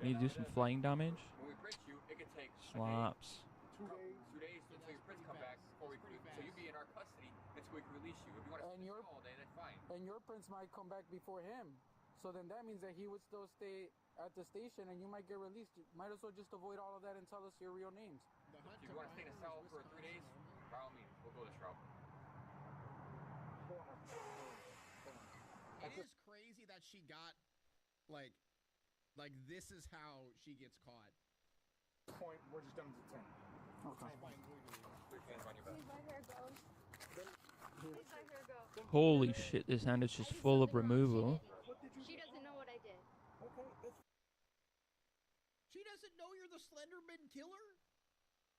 You need to do some flying damage. When we print you, it could take Slaps. 2 days. 2 days until your prints come back before we so you'd be in our custody until we can release you. If you want to stay all day, that's fine. And your prince might come back before him. So then that means that he would still stay at the station and you might get released. You might as well just avoid all of that and tell us your real names. If you want to stay in a cell for 3 days, by all means, we'll go this route. It is crazy that she got, like this is how she gets caught. Point, we're just done with the 10. Okay. Please let her go. Please let her go. Holy shit, this hand is just full of removal. She doesn't know what I did. She doesn't know you're the Slenderman killer?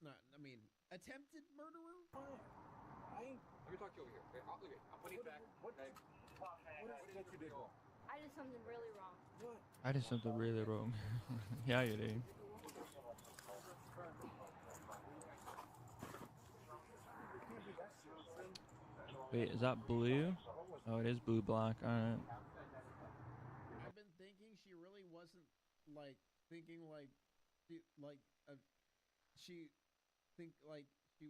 No, I mean, attempted murderer? Let me talk to you over here. Okay, I'll put it back. What is it that you did wrong? I did something really wrong. What? I did something really wrong. Yeah, you did. Wait, is that blue? Oh, it is blue-black. Alright. I've been thinking she really wasn't, like, thinking, like, she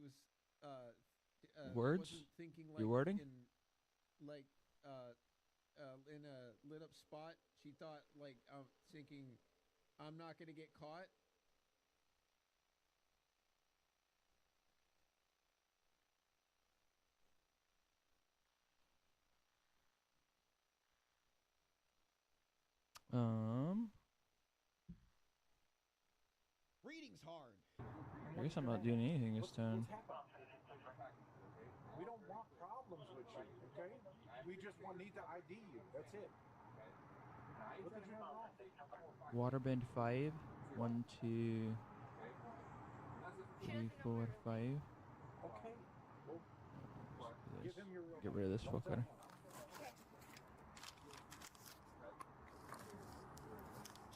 was, Words? wasn't thinking, like, Your wording? In a lit-up spot. She thought, like, thinking, I'm not gonna get caught. Reading's hard. I guess I'm not doing anything this turn. We don't want problems with you, okay? We just need to ID you. That's it. What did you have wrong? Waterbend 5. 1, 2, 3, 4, 5. Okay. Well, give him your real Get rid of this fucker.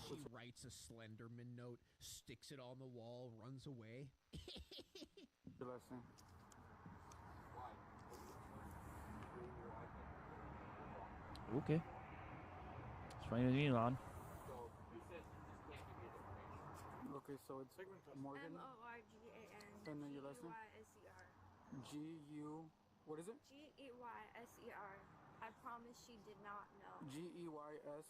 She writes a Slenderman note, sticks it on the wall, runs away. Your last name. Okay. It's fine with me, man. Okay, so it's Morgan. Morgan. And then your last name? G-U... What is it? G-E-Y-S-E-R. I promise she did not know. G-E-Y-S...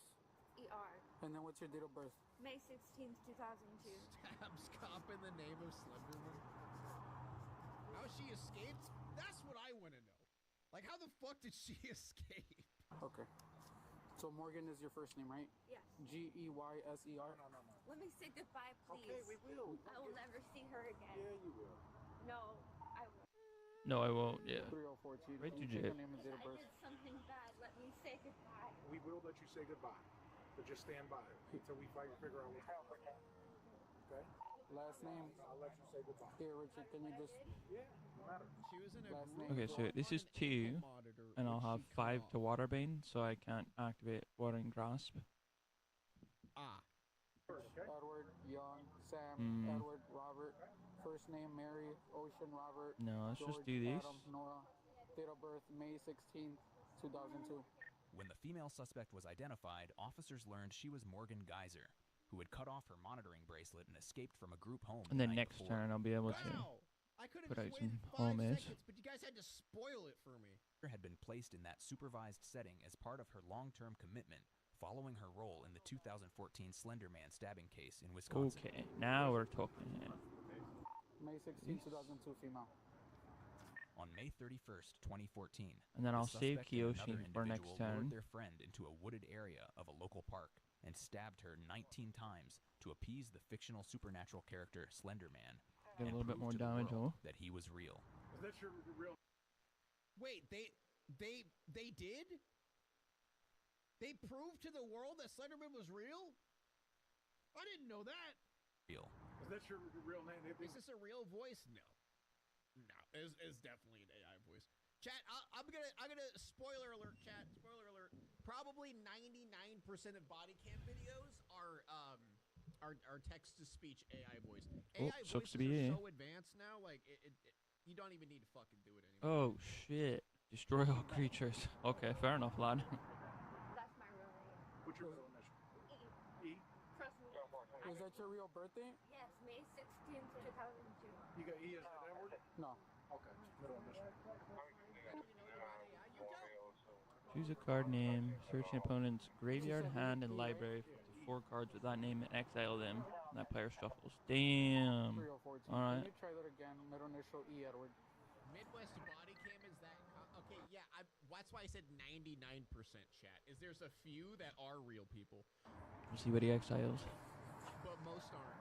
And then what's your date of birth? May 16th, 2002. Stabs cop in the name of Slenderman. How she escaped? That's what I want to know. Like, how the fuck did she escape? Okay. So Morgan is your first name, right? Yes. G-E-Y-S-E-R? No. Let me say goodbye, please. Okay, we will. I will never see her again. Yeah, you will. No, I won't. No, I won't. Yeah. 3014. Right to Can you jail. take your name and date of I birth? did something bad. Let me say goodbye. We will let you say goodbye. But just stand by until we figure out what's happening. Okay? Last name? I'll let you say goodbye. Here, Richard, can you just... Yeah, no matter. She was in a Last group name? Okay, so this is 2, and I'll have 5 to Waterbane, so I can't activate Watering Grasp. Ah. Edward, Young, Sam, Edward, Robert. First name, Mary, Ocean, Robert. No, let's just George, do this. Adam, Nora. Date of birth, May 16th, 2002. When the female suspect was identified, officers learned she was Morgan Geyser, who had cut off her monitoring bracelet and escaped from a group home And the then night next before. turn, I'll be able to I could put have out just some waited 5 home is. seconds, but you guys had to spoil it for me. Had been placed in that supervised setting as part of her long-term commitment following her role in the 2014 Slender Man stabbing case in Wisconsin. Okay, now we're talking here. May 16th, 2002, female. On May 31st, 2014, And then the I'll save suspect and Kiyoshi another for next individual turn. lured their friend into a wooded area of a local park and stabbed her 19 times to appease the fictional supernatural character Slender Man. Get a and little bit prove more to the damage, world oh. that he was real. Is that your real... Wait, they did? They proved to the world that Slenderman was real? I didn't know that. Real. Is that your real name? Is this a real voice? No. No, it's definitely an AI voice. Chat, I'm gonna spoiler alert, chat. Spoiler alert. Probably 99% of body cam videos are text to speech AI voice. Oh, AI sucks voices to be are you. so advanced now, like you don't even need to fucking do it anymore. Oh shit. Destroy all creatures. Okay, fair enough, lad. That's my real name. What's your middle initial? E? Trust me. Is that your real birthday? Yes, May 16th, 2002. You got E as in Edward? No. Okay, middle initial. Choose a card name. Search an opponent's graveyard, hand, and library for up to 4 cards with that name and exile them. And that player shuffles. Damn. 3014. Alright. Can you try that again? Middle initial E, Edward. Midwest body cam is that? Okay, yeah. That's why I said 99% chat. Is there's a few that are real people, We'll see what he exiles. but most aren't.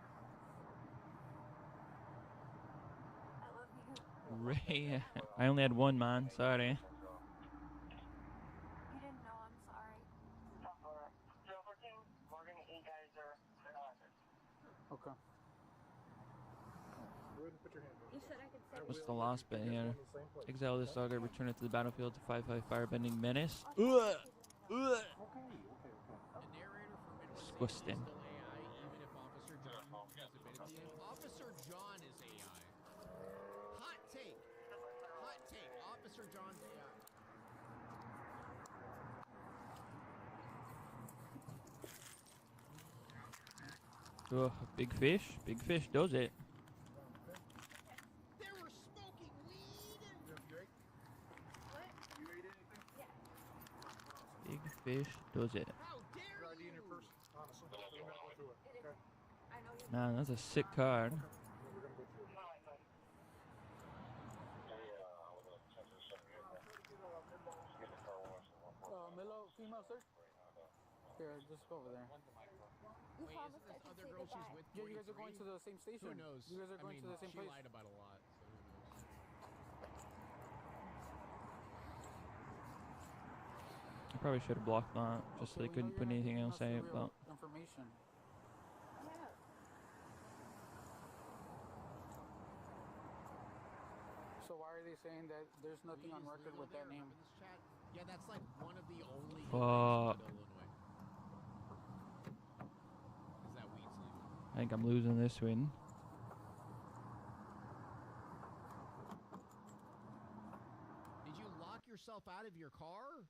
I love you. Ray. I only had one, man. Sorry. You didn't know, I'm sorry. Okay. Go ahead and put your hand in. You said I could say What's the last bit here? Exile this saga, return it to the battlefield to 5/5 firebending menace. Ugh! Ugh! Okay. The narrator for Midwest Disgusting. is still AI, even if Officer John has admitted to him. Officer John is AI. Hot take. Hot take. Officer John's AI. Ugh, big fish. Big fish does it. They were smoking weed. You ate? What? You ate anything? Yeah. Big fish does it. How dare Your ID in your you? purse? Honestly. We're gonna go through it. It is. Okay. I know you're Man, that's a sick card. Yeah, we're gonna go through it. Milo, female, sir? Here, just go over there. You Wait, promised isn't I this could other say girl she's goodbye. with? Yeah, you guys are going to 43? the same station. Who knows? You guys are going I mean, to the same she place. lied about a lot. So who knows? I probably should have blocked that, just so they couldn't put anything else out. But Information. Yeah. So why are they saying that there's nothing on Weed is record legal with that there, name? remember this chat? Yeah, that's like one of the only Fuck. in Illinois. Is that weed's legal? I think I'm losing this win. Did you lock yourself out of your car?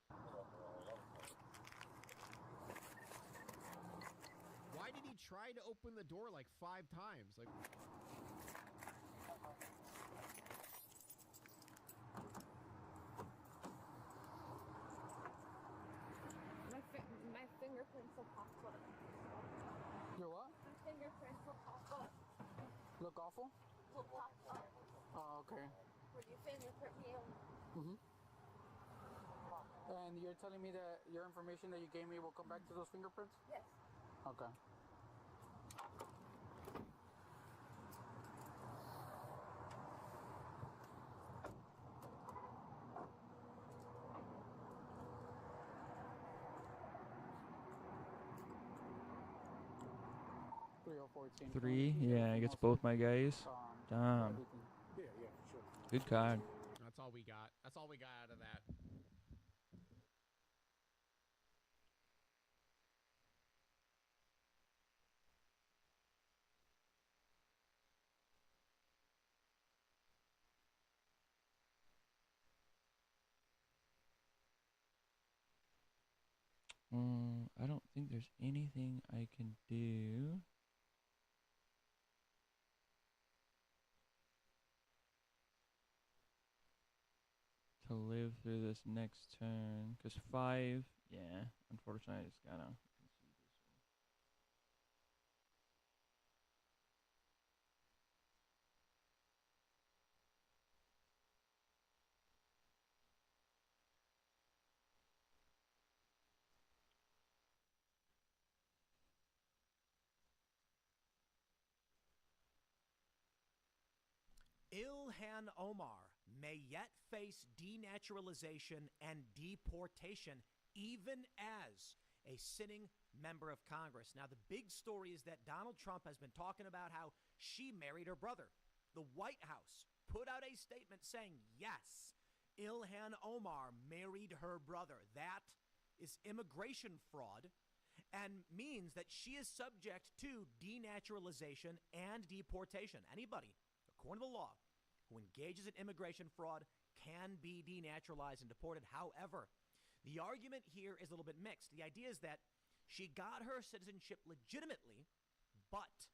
Why did he try to open the door like 5 times? Like, My fingerprints will pop up. Your what? My fingerprints will pop up. Look awful? Will pop up. Oh, okay. When you fingerprint me, Mm-hmm. And you're telling me that your information that you gave me will come back to those fingerprints? yes. Okay. Three? Yeah, I gets both my guys. Damn. Yeah, sure. Good card. that's all we got. That's all we got out of that. I don't think there's anything I can do. To live through this next turn. Because 5, yeah, unfortunately, I just gotta concede this one. Ilhan Omar may yet face denaturalization and deportation, even as a sitting member of Congress. Now, the big story is that Donald Trump has been talking about how she married her brother. The White House put out a statement saying, yes, Ilhan Omar married her brother. That is immigration fraud and means that she is subject to denaturalization and deportation. Anybody, according to the law, who engages in immigration fraud can be denaturalized and deported. However, the argument here is a little bit mixed. The idea is that she got her citizenship legitimately, but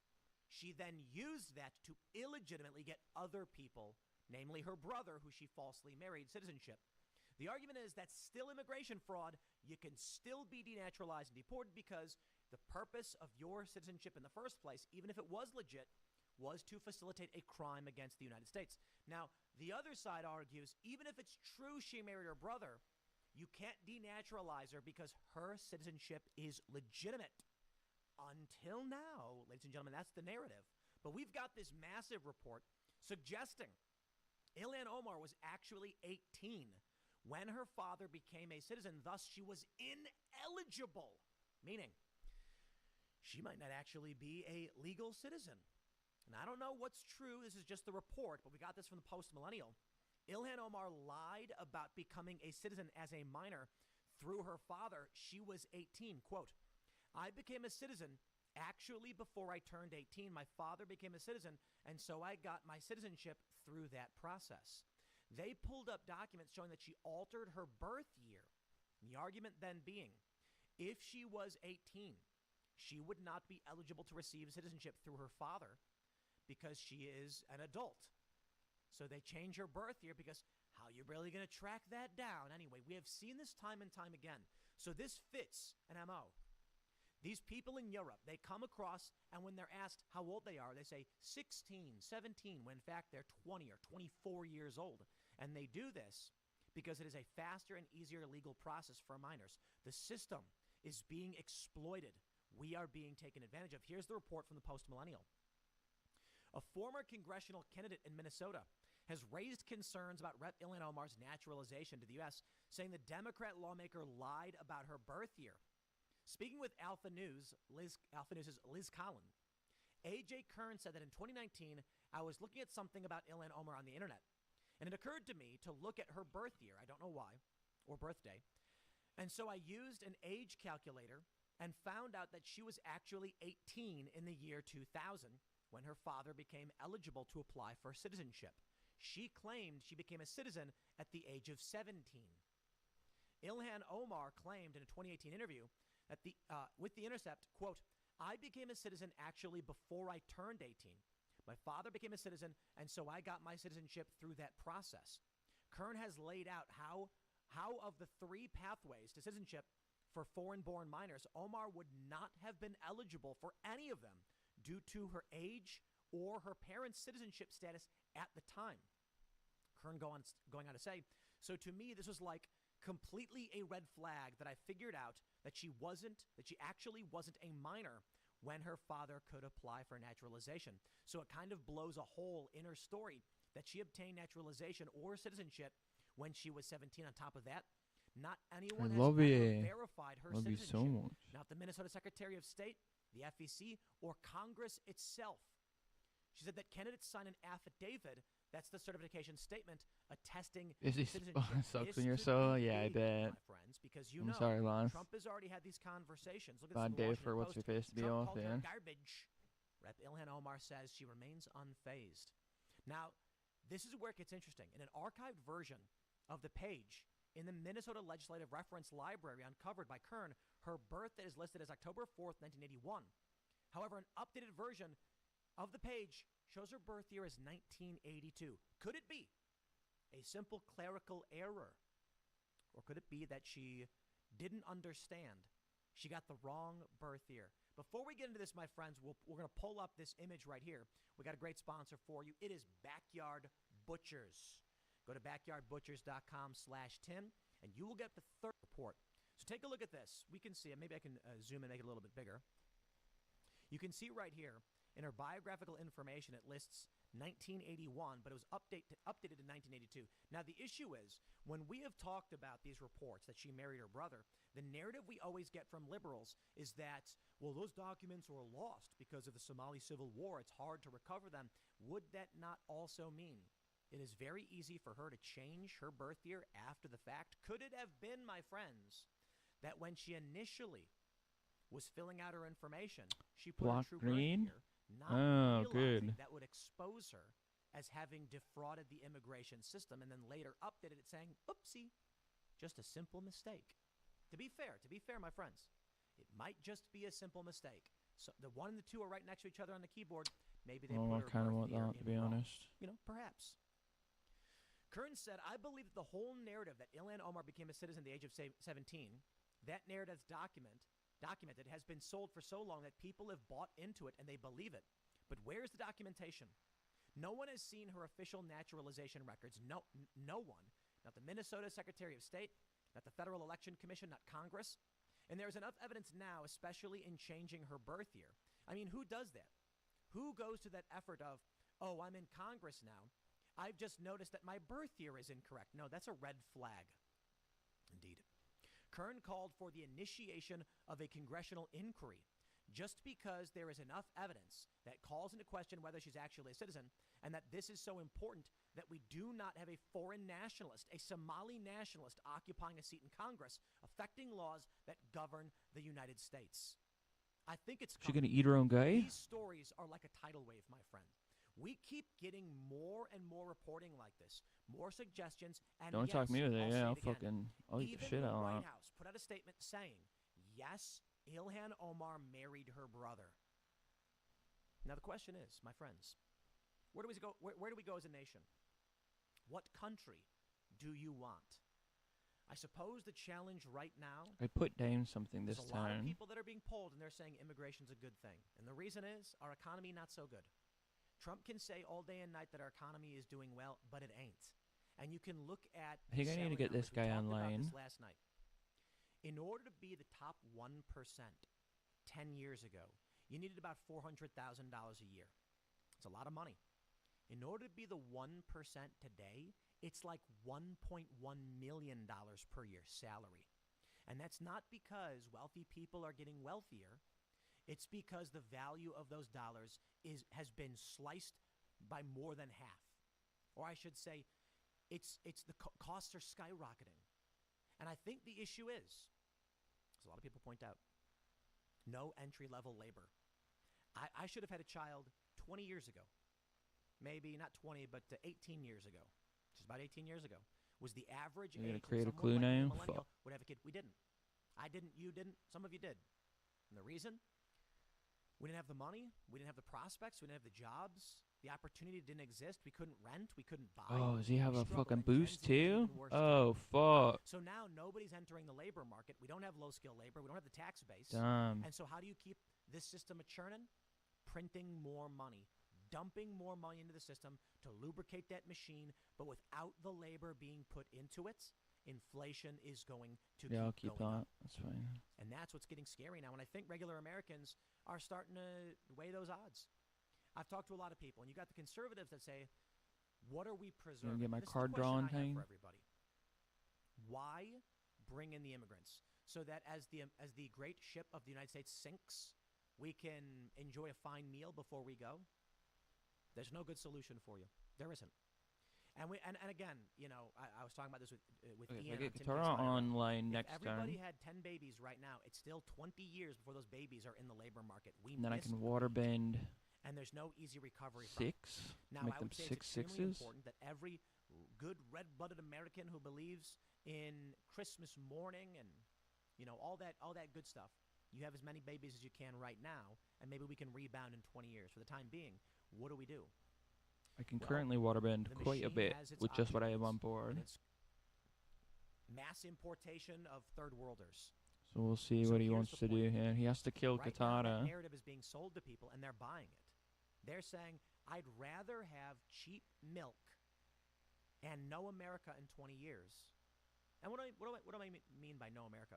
she then used that to illegitimately get other people, namely her brother, who she falsely married, citizenship. The argument is that's still immigration fraud. You can still be denaturalized and deported because the purpose of your citizenship in the first place, even if it was legit, was to facilitate a crime against the United States. Now, the other side argues, even if it's true she married her brother, you can't denaturalize her because her citizenship is legitimate. Until now, ladies and gentlemen, that's the narrative. But we've got this massive report suggesting Ilhan Omar was actually 18 when her father became a citizen. Thus, she was ineligible, meaning she might not actually be a legal citizen. And I don't know what's true. This is just the report, but we got this from the Post-Millennial. Ilhan Omar lied about becoming a citizen as a minor through her father. She was 18. Quote, I became a citizen actually before I turned 18. My father became a citizen, and so I got my citizenship through that process. They pulled up documents showing that she altered her birth year. The argument then being, if she was 18, she would not be eligible to receive citizenship through her father because she is an adult. So they change her birth year because how are you really going to track that down? Anyway, we have seen this time and time again. So this fits an MO. These people in Europe, they come across, and when they're asked how old they are, they say 16, 17, when in fact they're 20 or 24 years old. And they do this because it is a faster and easier legal process for minors. The system is being exploited. We are being taken advantage of. Here's the report from the Post-Millennial. A former congressional candidate in Minnesota has raised concerns about Rep. Ilhan Omar's naturalization to the U.S., saying the Democrat lawmaker lied about her birth year. Speaking with Alpha News' Liz Collin, A.J. Kern said that in 2019, I was looking at something about Ilhan Omar on the internet, and it occurred to me to look at her birth year. I don't know why, or birthday. And so I used an age calculator and found out that she was actually 18 in the year 2000 when her father became eligible to apply for citizenship. She claimed she became a citizen at the age of 17. Ilhan Omar claimed in a 2018 interview that with The Intercept, quote, I became a citizen actually before I turned 18. My father became a citizen, and so I got my citizenship through that process. Kern has laid out how of the three pathways to citizenship for foreign-born minors, Omar would not have been eligible for any of them due to her age or her parents' citizenship status at the time. Kern going on to say, so to me, this was like completely a red flag that I figured out that she actually wasn't a minor when her father could apply for naturalization. So it kind of blows a hole in her story that she obtained naturalization or citizenship when she was 17. On top of that, not anyone has ever verified her citizenship. So much. Not the Minnesota Secretary of State, the FEC, or Congress itself. She said that candidates sign an affidavit. That's the certification statement attesting citizenship. Sucks when you're so, yeah, I bet. My friends, because I'm sorry, Lance. Trump has already had these conversations. Look at Bad this day for what's your face to be off, man. Garbage. Rep. Ilhan Omar says she remains unfazed. Now, this is where it gets interesting. In an archived version of the page in the Minnesota Legislative Reference Library uncovered by Kern, her birthday is listed as October 4th, 1981. However, an updated version of the page shows her birth year as 1982. Could it be a simple clerical error? Or could it be that she didn't understand? She got the wrong birth year. Before we get into this, my friends, we're going to pull up this image right here. We got a great sponsor for you. It is Backyard Butchers. Go to backyardbutchers.com/Tim, and you will get the third report. So take a look at this. We can see it. Maybe I can zoom and make it a little bit bigger. You can see right here in her biographical information, it lists 1981, but it was updated in 1982. Now, the issue is, when we have talked about these reports that she married her brother, the narrative we always get from liberals is that, well, those documents were lost because of the Somali Civil War. It's hard to recover them. Would that not also mean it is very easy for her to change her birth year after the fact? Could it have been, my friends, that when she initially was filling out her information, she put Block her true green? birth year, not realizing good. that would expose her as having defrauded the immigration system, and then later updated it saying, oopsie, just a simple mistake. To be fair, my friends, it might just be a simple mistake. So the one and the two are right next to each other on the keyboard. Maybe they Oh, I put her kind of birth want year that, to in be wrong. honest. You know, perhaps. Kern said, I believe that the whole narrative that Ilhan Omar became a citizen at the age of 17, that narrative documented has been sold for so long that people have bought into it and they believe it. But where's the documentation? No one has seen her official naturalization records. No one. Not the Minnesota Secretary of State, not the Federal Election Commission, not Congress. And there's enough evidence now, especially in changing her birth year. I mean, who does that? Who goes to that effort of, oh, I'm in Congress now. I've just noticed that my birth year is incorrect. No, that's a red flag. Indeed. Kern called for the initiation of a congressional inquiry just because there is enough evidence that calls into question whether she's actually a citizen, and that this is so important that we do not have a foreign nationalist, a Somali nationalist, occupying a seat in Congress, affecting laws that govern the United States. I think it's She gonna eat her own guy? These stories are like a tidal wave, my friend. We keep getting more and more reporting like this, more suggestions, and Don't yes, talk me with it. Yeah, I'll say it again. fucking eat the Even shit the out of White that. House put out a statement saying, yes, Ilhan Omar married her brother. Now the question is, my friends, where do we go? Where do we go as a nation? What country do you want? I suppose the challenge right now. I put down something this There's a lot of time. people that are being polled, and they're saying immigration's a good thing, and the reason is our economy not so good. Trump can say all day and night that our economy is doing well, but it ain't. And you can look at. I think I need to get this guy online. Last night. In order to be the top 1% 10 years ago, you needed about $400,000 a year. It's a lot of money. In order to be the 1% today, it's like $1.1 million per year salary. And that's not because wealthy people are getting wealthier. It's because the value of those dollars has been sliced by more than half. Or I should say, it's the costs are skyrocketing. And I think the issue is, as a lot of people point out, no entry-level labor. I should have had a child 20 years ago. Maybe not 20, but 18 years ago. Just about 18 years ago. Was the average You're age gonna create a someone clue like now? millennial Fuck. would have a kid. We didn't. I didn't. You didn't. Some of you did. And the reason? We didn't have the money. We didn't have the prospects. We didn't have the jobs. The opportunity didn't exist. We couldn't rent. We couldn't buy. Oh, does he have We a struggled. fucking And Gen boost Z is too? even worse Oh, too. fuck. So now nobody's entering the labor market. We don't have low-skill labor. We don't have the tax base. Damn. And so how do you keep this system a-churning? Printing more money. Dumping more money into the system to lubricate that machine. But without the labor being put into it, inflation is going to Yeah, I'll keep keep going that. up. That's fine. And that's what's getting scary now. And I think regular Americans are starting to weigh those odds. I've talked to a lot of people, and you got the conservatives that say, what are we preserving? get my This is the card question drawn I have thing? for everybody. Why bring in the immigrants? So that as the great ship of the United States sinks, we can enjoy a fine meal before we go? There's no good solution for you. There isn't. And again, you know, I was talking about this with Okay, Ian. if I get on Tim Katara Takes Fire. online If next everybody turn, had 10 babies right now, it's still 20 years before those babies are in the labor market. We and then I missed can the water beat. bend And there's no easy recovery from it. 6. Now, Make I them would say 6 it's extremely sixes. important that every good red-blooded American who believes in Christmas morning and, you know, all that good stuff, you have as many babies as you can right now, and maybe we can rebound in 20 years. For the time being, what do we do? I can Well, currently water bend the quite a machine bit has its with just what I have on obstacles, board. and it's mass importation of third worlders. So we'll see So what he here's wants the to do point. here. He has to kill Right now, that Katara. narrative is being sold to people, and they're buying it. They're saying, I'd rather have cheap milk and no America in 20 years. And what do I mean by no America?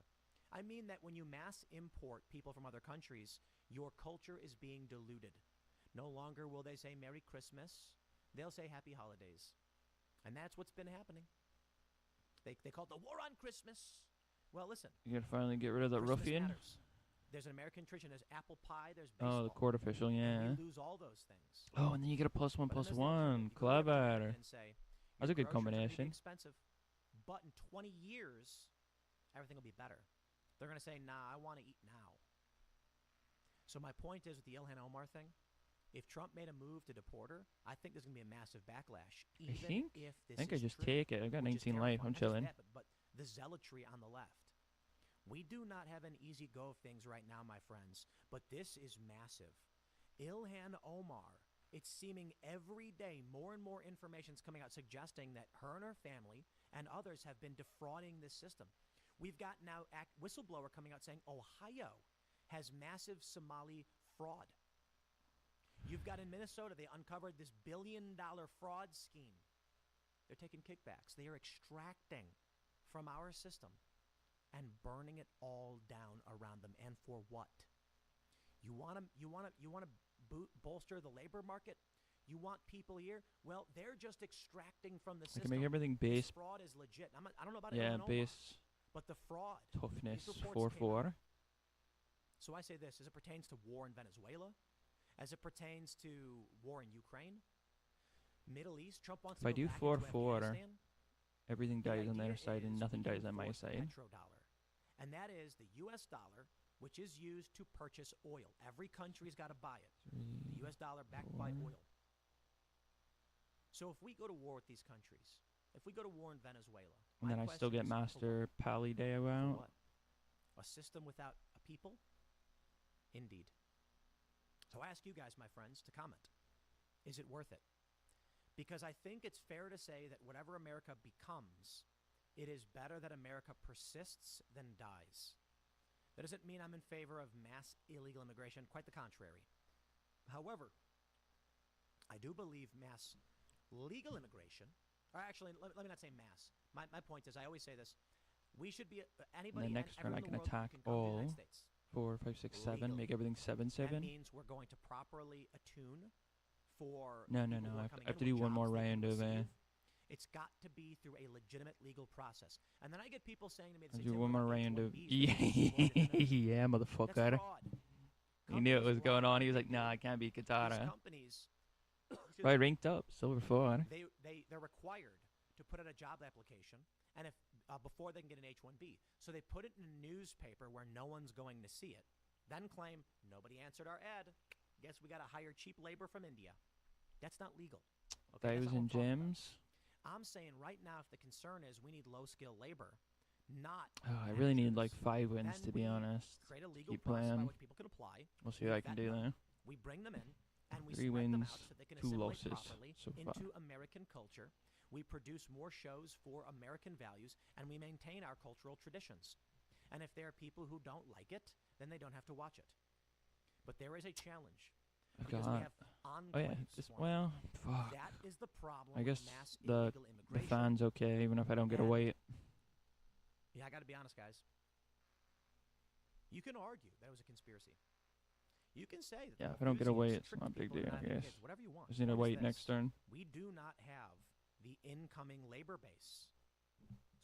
I mean that when you mass import people from other countries, your culture is being diluted. No longer will they say Merry Christmas. They'll say Happy Holidays. And that's what's been happening. They call it the war on Christmas. Well, listen. You gotta finally get rid of that Christmas ruffian. matters. There's an American tradition. There's apple pie. There's baseball. Oh, the court official, yeah. And we lose all those things. Oh, and then you get a +1 But then +1. there's the alternative. You go to the Clever. market and say, That's your a good groceries are gonna be combination. expensive, but in 20 years, everything will be better. They're going to say, nah, I want to eat now. So my point is with the Ilhan Omar thing, if Trump made a move to deport her, I think there's going to be a massive backlash. I Even think. if this I think I is just true, take it. I got which is 19 life. terrifying. I'm Not just chilling. that, but the zealotry on the left. We do not have an easy go of things right now, my friends, but this is massive. Ilhan Omar, it's seeming every day more and more information is coming out suggesting that her and her family and others have been defrauding this system. We've got now a whistleblower coming out saying Ohio has massive Somali fraud. You've got in Minnesota, they uncovered this $1 billion fraud scheme. They're taking kickbacks. They are extracting from our system and burning it all down around them. And for what? You want to bolster the labor market? You want people here? Well, they're just extracting from the I system. can make everything base. This fraud is legit. I don't know about Yeah, Illinois, base but the fraud. toughness these reports 4-4. came out. So I say this, as it pertains to war in Venezuela, as it pertains to war in Ukraine, Middle East, Trump wants If I to go do back into 4-4, Afghanistan. everything The dies on their idea side and is nothing we can dies on my enforce the side. petrodollar, and that is the U.S. dollar, which is used to purchase oil. Every country's got to buy it. The U.S. dollar backed by oil. So if we go to war with these countries, if we go to war in Venezuela, And then I still get Master Pally Day for out. what? A system without a people? Indeed. So I ask you guys, my friends, to comment. Is it worth it? Because I think it's fair to say that whatever America becomes, it is better that America persists than dies. That doesn't mean I'm in favor of mass illegal immigration. Quite the contrary. However, I do believe mass legal immigration, or actually, let me not say mass. My point is, I always say this, we should be, And anybody the next turn I everywhere in can the world attack can come to the United all States. 4, 5, 6, 7. Legally. Make everything 7, 7. That means we're going to properly attune for No. people who I are coming have in to do with one more jobs they round can of. receive. It's got to be through a legitimate legal process. And then I get people saying to me, I'll they do say, one more "Well, round of. H-1Bs, Yeah, That's motherfucker. fraud. He knew it was Companies going lie. on. He was like, nah, I can't be These Katara. companies, excuse So I me, ranked up, silver 4. they're required to put out a job application, and if before they can get an H-1B. So they put it in a newspaper where no one's going to see it, then claim nobody answered our ad. Guess we got to hire cheap labor from India. That's not legal. Okay, that's not what 1,000 I'm talking about. gems. I'm saying right now, if the concern is we need low-skill labor, not Oh, I really need like managers, 5 wins then to be we honest. create a legal Keep process by playing. which people can apply. We'll see we what I can vet do them, there. We bring them in, and we 3 spread them wins, out so they can 2 assimilate losses properly so far. into American culture. We produce more shows for American values, and we maintain our cultural traditions. And if there are people who don't like it, then they don't have to watch it. But there is a challenge. Because we have Oh yeah, enclaves just forming. fuck. That is the problem I guess with mass the illegal immigration. fans okay, even if I don't get a And- wait. Yeah, I got to be honest, guys. You can argue that it was a conspiracy. You can say that Yeah, the if I don't get a Malthusians wait, it's tricked not a big people deal, into I not having guess. kids, whatever you want. Just need to Point is wait next this, turn. We do not have the incoming labor base.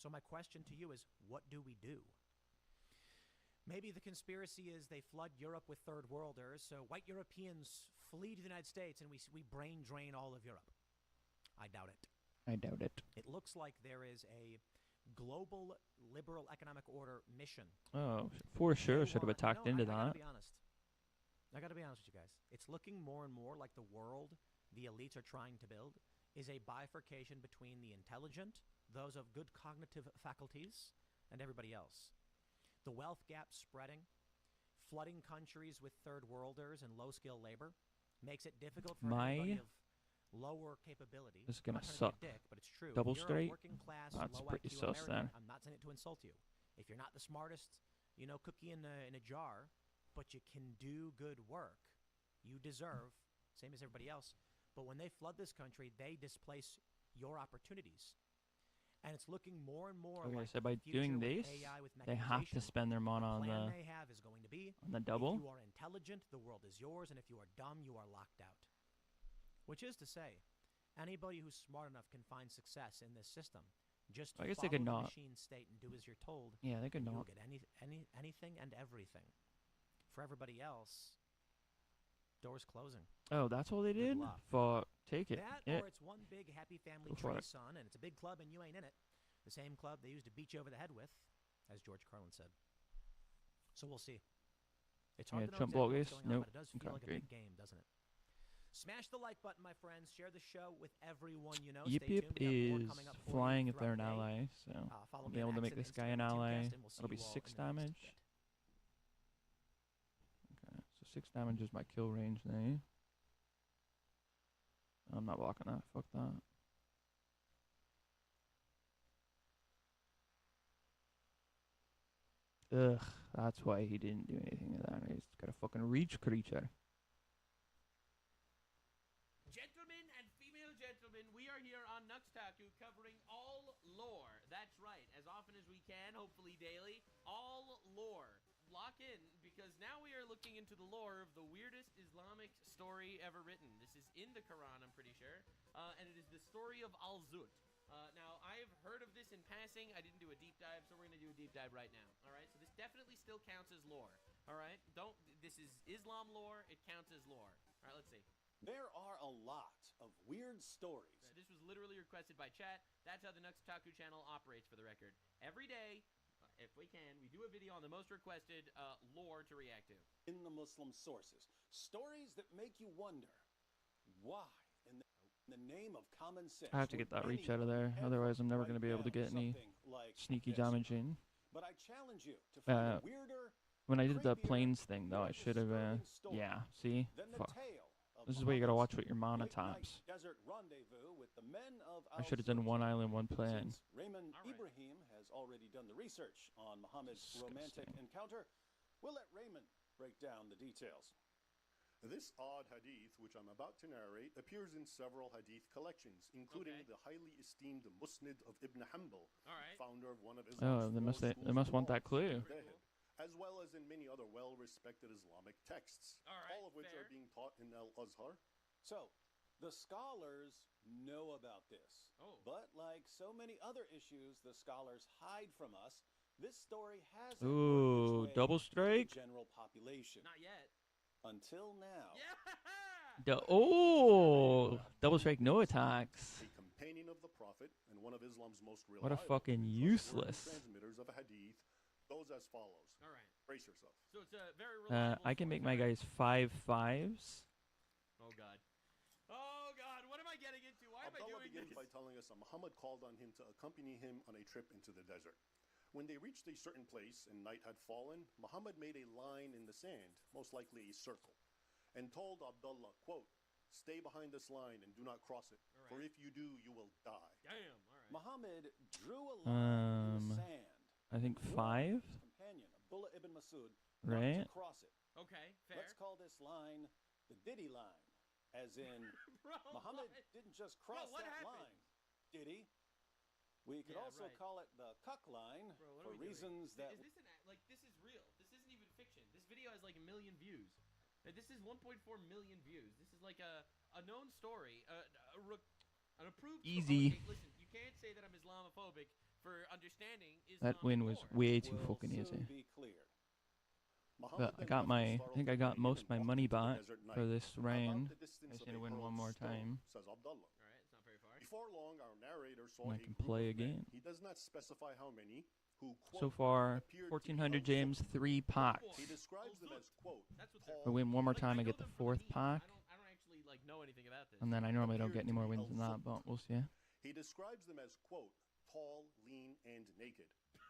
So my question to you is, what do we do? Maybe the conspiracy is they flood Europe with third worlders, so white Europeans flee to the United States and we brain drain all of Europe. I doubt it. I doubt it. It looks like there is a global liberal economic order mission. Oh, for sure should have attacked into I that. gotta be honest. I gotta be honest with you guys. It's looking more and more like the world the elites are trying to build is a bifurcation between the intelligent, those of good cognitive faculties, and everybody else. The wealth gap spreading, flooding countries with third worlders and low-skilled labor makes it difficult for anybody of lower capability. This is I'm gonna not trying to suck. be a dick, but it's true. Double If you're straight? a working class, That's low pretty IQ sus American, then. I'm not saying it to insult you. If you're not the smartest, cookie in a jar, but you can do good work, you deserve, same as everybody else. But when they flood this country, they displace your opportunities. And it's looking more and more Okay, like so by the future doing with this, AI, with they have to mechanization. spend their mana on plan the they have is going to be double. if you are intelligent, the world is yours, and if you are dumb, you are locked out. Which is to say, anybody who's smart enough can find success in this system. Just I guess they follow could the not. machine state and do as you're told. Yeah, they could and not. You'll get anything and everything. For everybody else, doors closing. Oh, that's all they did? luck. Fuck. Take it. That, Yeah. or it's one big happy family Go for tree, it. son, and it's a big club and you ain't in it. The same club they used to beat you over the head with, as George Carlin said. So we'll see. It's hard Yeah, to know jump exactly block what's this? going on, Nope. but it does feel Okay, like a good. big game, doesn't it? Smash the like button, my friends. Share the show with everyone you know. Yip Stay Yip tuned. We have more is coming up for you flying if throughout they're an the day. ally, so Follow I'll me be on able to X make and this guy an Instagram, ally. Timcast, and we'll see That'll be you all 6 in the next damage. bit. Okay, so 6 damage is my kill range now. I'm not blocking that. Fuck that. Ugh, that's why he didn't do anything to that. He's got a fucking reach creature. Gentlemen and female gentlemen, we are here on Nuxtaku covering all lore. That's right, as often as we can, hopefully daily. All lore. Lock in, because now we are looking into the lore of the weirdest Islamic story ever written. This is in the Quran, I'm pretty sure, and it is the story of Al-Zut. Now, I've heard of this in passing. I didn't do a deep dive, so we're going to do a deep dive right now. All right, so this definitely still counts as lore. All right, this is Islam lore. It counts as lore. All right, let's see. There are a lot of weird stories. This was literally requested by chat. That's how the Nuxtaku channel operates, for the record. Every day, if we can, we do a video on the most requested lore to react to. In the Muslim sources, stories that make you wonder why, in the name of common sense. I have to get that reach out of there, otherwise I'm never going to be able to get any sneaky damage in. But I challenge you to find a weirder, when I did the planes thing, though, I should have, yeah, see? Fuck. This is where you gotta watch with your mana taps. I should have done one island, one plane. Raymond Ibrahim has already done the research on Muhammad's romantic encounter. We'll let Raymond break down the details. This odd hadith, which I'm about to narrate, appears in several hadith collections, including the highly esteemed Musnad of Ibn Hanbal, founder of one of Islam's they must want that clue. As well as in many other well-respected Islamic texts, all of which are being taught in Al-Azhar. So, the scholars know about this, but like so many other issues the scholars hide from us, this story has double strike. The general population. Not yet. Until now. Double strike, no attacks. A companion of the Prophet and one of Islam's most What a reliable fucking useless. transmitters of a hadith goes as follows. All right. Brace yourself. So it's a very reliable I can make my guys 5/5s. Oh god. Oh god, what am I getting into? Why am I Abdullah doing begins this? by telling us that Muhammad called on him to accompany him on a trip into the desert. When they reached a certain place and night had fallen, Muhammad made a line in the sand, most likely a circle, and told Abdullah, quote, "Stay behind this line and do not cross it, for if you do, you will die." Damn, all right. Muhammad drew a line in the sand. I think 5. His companion, Abdullah ibn Masud, Right. to cross it. Okay, fair. Let's call this line the Diddy line, as in Muhammad didn't just cross that line, did he? We could also call it the cuck line for reasons that... Is this this is real. This isn't even fiction. This video has like 1 million views. This is 1.4 million views. This is like a known story, an approved... Easy. Okay, listen, you can't say that I'm Islamophobic for understanding Islam. That win was way too fucking easy. But I got I think I got most of my money back for this round. I just need to win one more time. Says Abdullah. All right, it's not very far. Before long, our narrator saw And I a can group play of men. again. He does not specify how many, who, So quote, far, appeared to be 1,400 gems, 3 packs. He describes them as, quote, If I win one more time, I get the 4th pack. I don't actually know anything about this. And then I normally don't get any more wins than that, but we'll see. He describes them as, quote, tall, lean, and naked. Bro.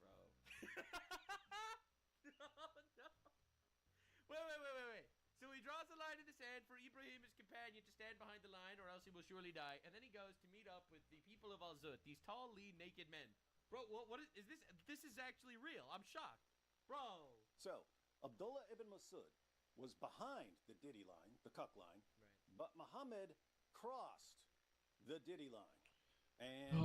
No. Wait. So he draws a line in the sand for Ibrahim, his companion, to stand behind the line, or else he will surely die. And then he goes to meet up with the people of Al-Zut, these tall, lean, naked men. Bro, what is this? This is actually real. I'm shocked. Bro. So, Abdullah ibn Masud was behind the Diddy line, the cuck line, but Muhammad crossed the Diddy line. And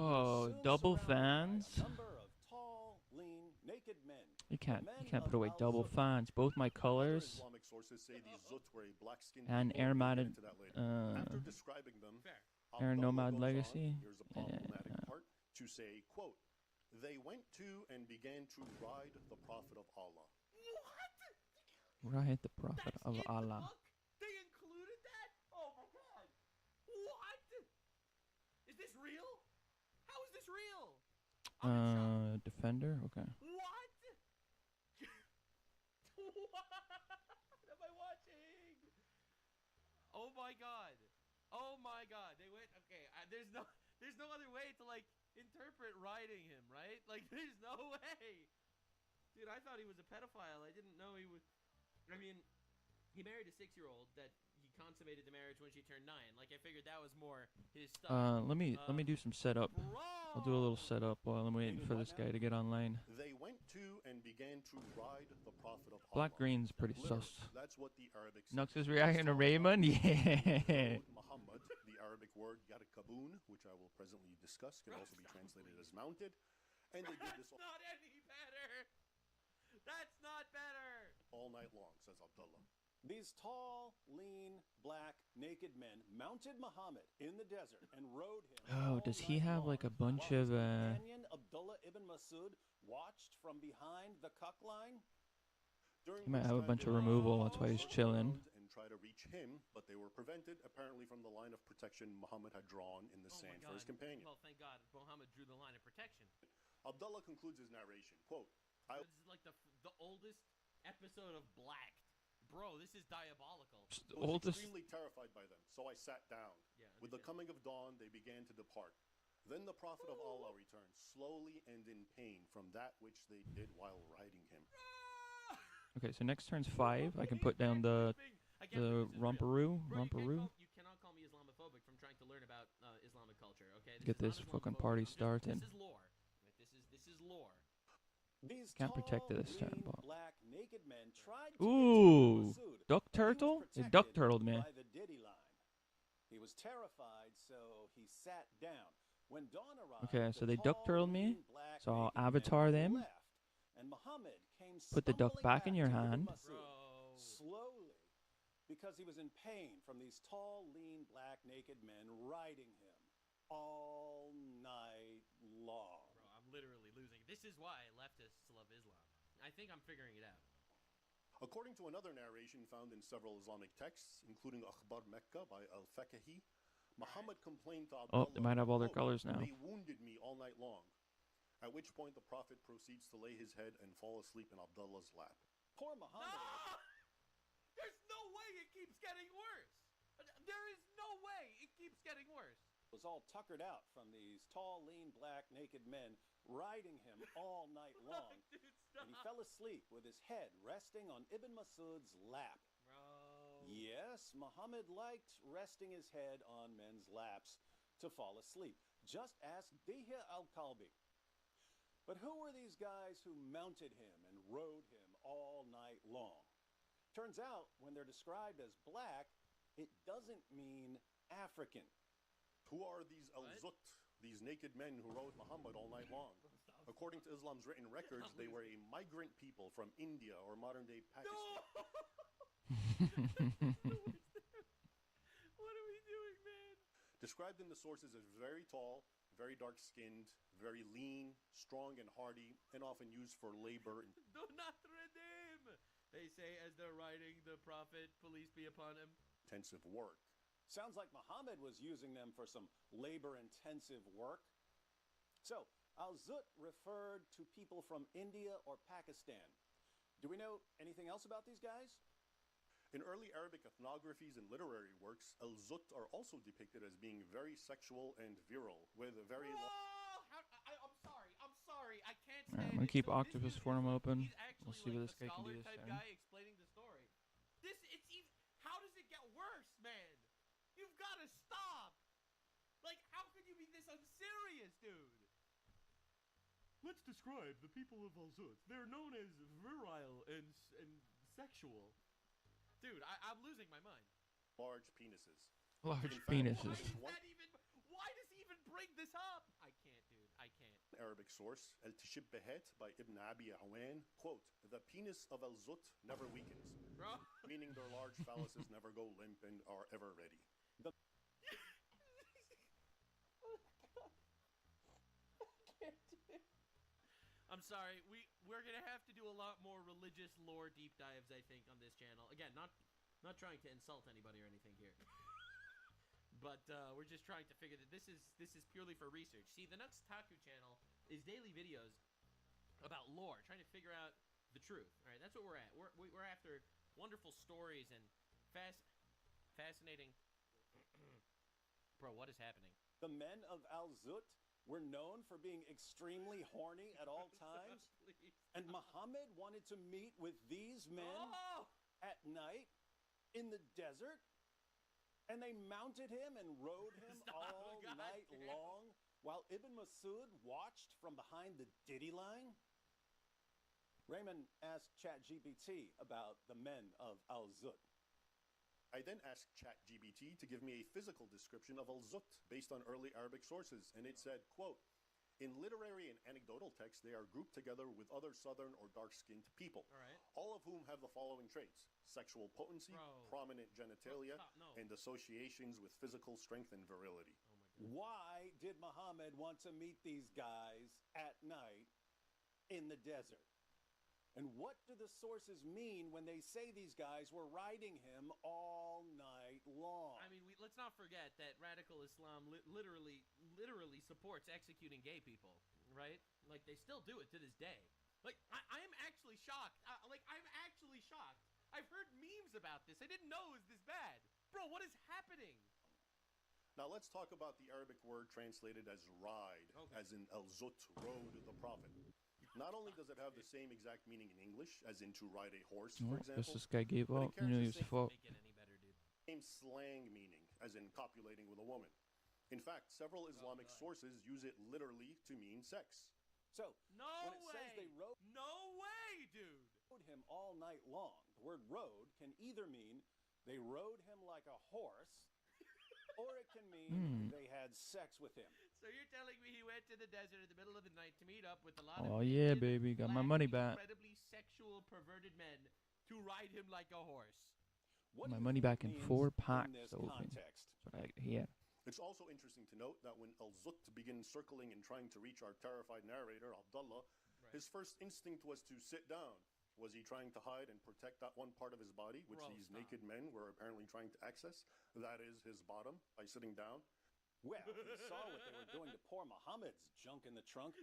double fans? a number of tall, lean, naked men. You can't put away double fans. Both my colors Islamic sources say the Zut were a black-skinned and people. Air We'll get Nomad, into that later. After describing them, Air Abdullah Nomad goes Legacy. on, here's the problematic part, to say, quote, "They went to and began to ride the Prophet of Allah." Right, the Prophet of Allah. They included that? Oh my god. What? Is this real? How is this real? Defender? Okay. What? What am I watching? Oh my god. Oh my god. They went. Okay. There's no other way to like interpret riding him, right? Like there's no way. Dude, I thought he was a pedophile. I didn't know he was. I mean, he married a 6-year-old that he consummated the marriage when she turned 9. Like I figured that was more his stuff. Let me do some setup. I'll do a little setup while I'm waiting for this guy to get online. They went to and began to ride the Prophet of Black Allah. green's pretty Literally, sus. That's what the Arabic Nux is reacting to Raymond? Yeah. Muhammad, the Arabic word yarkaboon, which I will presently discuss, can also be translated as mounted. And they did this not any better. That's not better. all night long, says Abdullah. These tall, lean, black, naked men mounted Muhammad in the desert and rode him. Oh, does he have like a bunch of Companion Abdullah ibn Masud watched from behind the cuck line. He might have a bunch of removal, that's why he's chilling. And try to reach him, but they were prevented apparently from the line of protection Muhammad had drawn in the sand for his companion. Well, thank God Muhammad drew the line of protection. Abdullah concludes his narration, quote, This is like the oldest episode of Blacked. Bro, this is diabolical. I was extremely terrified by them, so I sat down. Yeah, With the coming of dawn, they began to depart. Then the Prophet of Allah returned, slowly and in pain from that which they did while riding him. Okay, so next turn's 5. I can put down the romperoo. You cannot call me Islamophobic from trying to learn about Islamic culture. Okay, Get this fucking party started. This is lore. This is lore. These Can't protect this lean, turn, but. black, naked men tried to Ooh, get to Masud, duck but he was turtle? It protected duck turtled me. by the Diddy line. He was terrified, so he sat down. When dawn arrived, Okay, so the they duck tall, turtled me. lean, black, So I'll naked men avatar them. left, and Muhammad came Put the duck stumbling back in your to hand. Masud, slowly, because he was in pain from these tall, lean, black, naked men riding him all night long. Bro, I'm literally losing. This is why leftists love Islam. I think I'm figuring it out. According to another narration found in several Islamic texts, including Akhbar Mecca by Al-Fakahi, Muhammad complained to Abdullah, Oh, they might have all their quote, colors now. "They wounded me all night long." At which point the Prophet proceeds to lay his head and fall asleep in Abdullah's lap. Poor Muhammad. No! There's no way it keeps getting worse. There is no way it keeps getting worse. Was all tuckered out from these tall, lean, black, naked men riding him all night long. Dude, and he fell asleep with his head resting on Ibn Masud's lap. Bro. Yes, Muhammad liked resting his head on men's laps to fall asleep. Just ask Dihya al-Kalbi. But who were these guys who mounted him and rode him all night long? Turns out, when they're described as black, it doesn't mean African. Who are these al-Zut, these naked men who rode Muhammad all night long? According to Islam's written records, they were a migrant people from India or modern-day Pakistan. What are we doing, man? Described in the sources as very tall, very dark-skinned, very lean, strong and hardy, and often used for labor. Do not redeem, they say as they're riding the Prophet, police be upon him. Intensive work. Sounds like Muhammad was using them for some labor-intensive work. So, al-Zut referred to people from India or Pakistan. Do we know anything else about these guys? In early Arabic ethnographies and literary works, al-Zut are also depicted as being very sexual and virile, with a very I'm sorry, I can't Alright, stand I'm gonna it. keep So Octopus Forum open. We'll see what like this guy can do the this scholar type turn. guy explaining the story. It's even. How does it get worse, man? You've got to stop. Like, how could you be this unserious, dude? Let's describe the people of Al-Zut. They're known as virile and sexual. Dude, I'm losing my mind. large penises. Large In fact, penises. Why does he even bring this up? I can't, dude. I can't. Arabic source, Al-Tashibbahat by Ibn Abi Awan, quote, "The penis of al-Zut never weakens," Bro. meaning their large phalluses never go limp and are ever ready. I'm sorry. We're gonna have to do a lot more religious lore deep dives, I think, on this channel. Again, not trying to insult anybody or anything here, but we're just trying to figure that this is purely for research. See, the Nux Taku channel is daily videos about lore, trying to figure out the truth. All right, that's what we're at. We're after wonderful stories and fascinating. Bro, what is happening? The men of Al-Zut were known for being extremely horny at all times. And Muhammad wanted to meet with these men at night in the desert. And they mounted him and rode him all night long while Ibn Masud watched from behind the Diddy line. Raymond asked ChatGPT about the men of Al-Zut. I then asked ChatGPT to give me a physical description of Al-Zut based on early Arabic sources, and it said, quote, in literary and anecdotal texts, they are grouped together with other southern or dark-skinned people, all of whom have the following traits: sexual potency, prominent genitalia, and associations with physical strength and virility. Why did Muhammad want to meet these guys at night in the desert? And what do the sources mean when they say these guys were riding him all night long? I mean, let's not forget that radical Islam literally supports executing gay people, right? Like, they still do it to this day. Like, I am actually shocked. I'm actually shocked. I've heard memes about this. I didn't know it was this bad. Bro, what is happening? Now let's talk about the Arabic word translated as ride, as in Al-Zut, rode the Prophet. Not only does it have the same exact meaning in English, as in to ride a horse, for example, guess this guy gave up. You know he was fucked. Same slang meaning, as in copulating with a woman. In fact, several Islamic sources use it literally to mean sex. So, no when it way. says they rode dude. Him all night long, the word rode can either mean they rode him like a horse, or it can mean they had sex with him. So you're telling me he went to the desert in the middle of the night to meet up with a lot Oh of yeah, baby, got my money back. incredibly sexual, perverted men to ride him like a horse. My money back in 4 packs open. Yeah. It's also interesting to note that when Al-Zut begins circling and trying to reach our terrified narrator, Abdullah, his first instinct was to sit down. Was he trying to hide and protect that one part of his body, which these naked men were apparently trying to access? That is his bottom, by sitting down. Well, he saw what they were doing to poor Muhammad's junk in the trunk.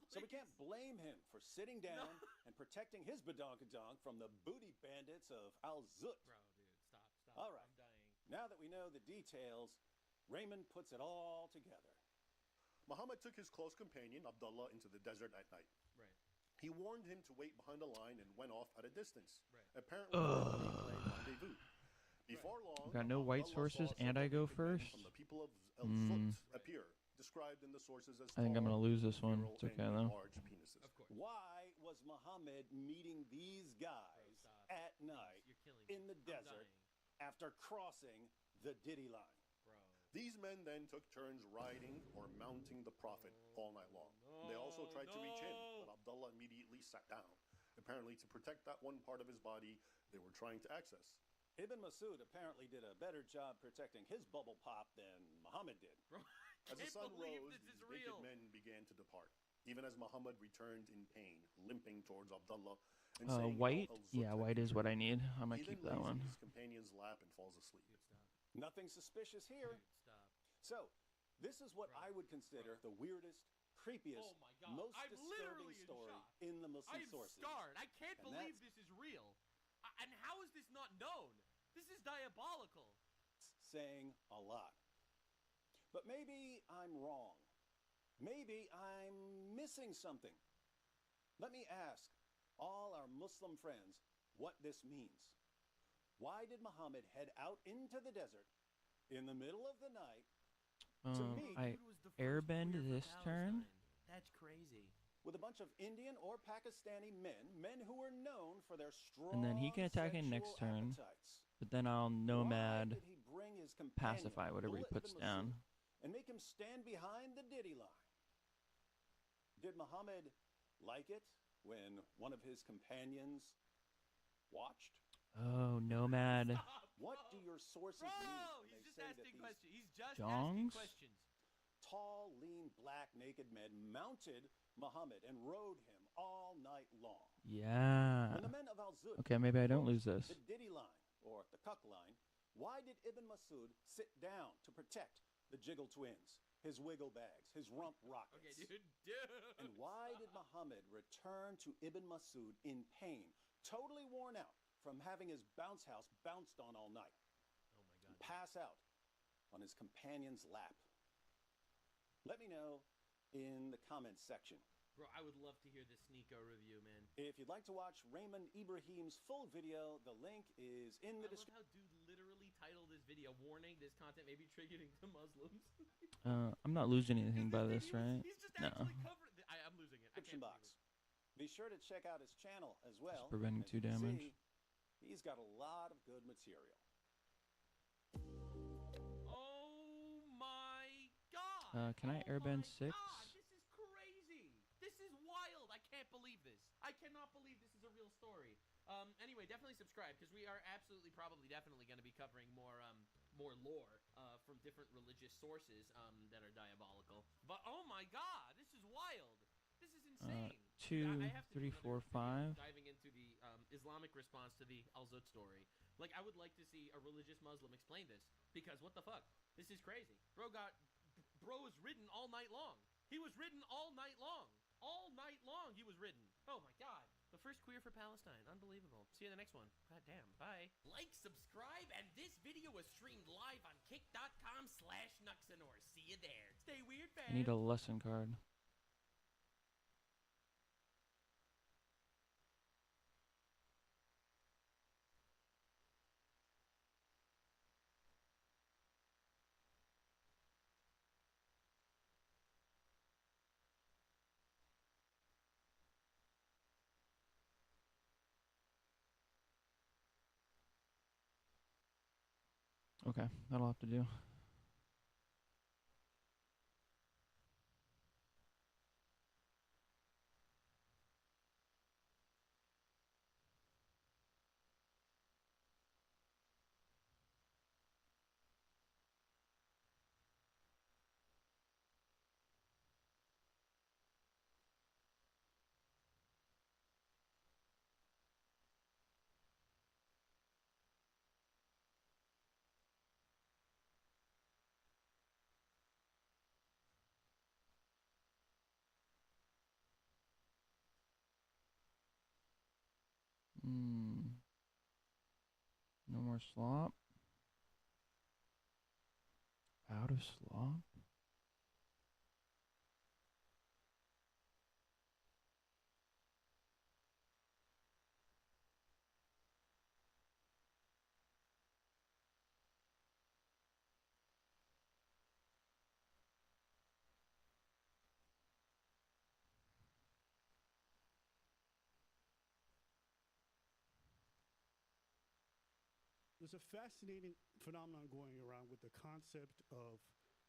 So we can't blame him for sitting down and protecting his badonkadonk from the booty bandits of Al-Zut. Bro, dude, stop. All right. I'm dying. Now that we know the details, Raymond puts it all together. Muhammad took his close companion, Abdullah, into the desert at night. Right. He warned him to wait behind a line and went off at a distance. Right. Apparently, rendezvous. Before long, Got no white sources, and I go first. From the people of Al-Zut appear, described in the sources as I think I'm gonna lose this one. It's okay though. Large penises. Of course. Why was Muhammad meeting these guys at night in the desert after crossing the Diddy line? These men then took turns riding or mounting the Prophet all night long. They also tried to reach him, but Abdullah immediately sat down, apparently to protect that one part of his body they were trying to access. Ibn Masud apparently did a better job protecting his bubble pop than Muhammad did. As the sun rose, these naked men began to depart, even as Muhammad returned in pain, limping towards Abdullah and saying, white? Yeah, white is what I need. I'm gonna keep that one. He then lays in his companion's lap and falls asleep. Nothing suspicious here. So, this is what I would consider the weirdest, creepiest, most disturbing story in the Muslim sources. I'm scarred. I can't believe this is real. And how is this not known? This is diabolical. Saying a lot. But maybe I'm wrong. Maybe I'm missing something. Let me ask all our Muslim friends what this means. Why did Muhammad head out into the desert in the middle of the night to meet I airbend this turn. That's crazy. With a bunch of Indian or Pakistani men who were known for their strong And then he can attack in next turn, but then I'll nomad pacify whatever he puts down. And make him stand behind the Diddy line. Did Muhammad like it when one of his companions watched? Oh, nomad. What do your sources mean when they say that these He's just Jongs? asking questions. Tall, lean, black, naked men mounted Muhammad and rode him all night long? Yeah. When the men of Al-Zut Okay, maybe I don't lose this. the Diddy line, or the Cuck line, why did Ibn Masud sit down to protect the Jiggle twins, his wiggle bags, his rump rockets? Okay, dude. And why did Muhammad return to Ibn Masud in pain, totally worn out from having his bounce house bounced on all night? Oh my God. pass out on his companion's lap? Let me know in the comments section. Bro, I would love to hear the Sneeko review, man. If you'd like to watch Raymond Ibrahim's full video, the link is in the description. I love how dude literally titled this video, "Warning, this content may be triggering to Muslims." I'm not losing anything by this, right? He's just actually covering I'm losing it. I can't box. Be sure to check out his channel as well. Just preventing As 2 you can damage. see, he's got a lot of good material. Oh my god! Can I airbend 6? God, this is crazy! This is wild! I can't believe this. I cannot believe this is a real story. Anyway, definitely subscribe, because we are absolutely, definitely going to be covering more lore from different religious sources that are diabolical. But oh my god, this is wild! This is insane. 2, I have to 3, do 4, another 5. video diving into the Islamic response to the Al-Zut story. Like, I would like to see a religious Muslim explain this, because what the fuck? This is crazy. Bro was ridden all night long. He was ridden all night long. All night long he was ridden. Oh my god. The first queer for Palestine. Unbelievable. See you in the next one. God damn. Bye. Like, subscribe, and this video was streamed live on kick.com/Nuxanor. See you there. Stay weird, fam. I need a lesson card. Okay, that'll have to do. No more slop. Out of slop. There's a fascinating phenomenon going around with the concept of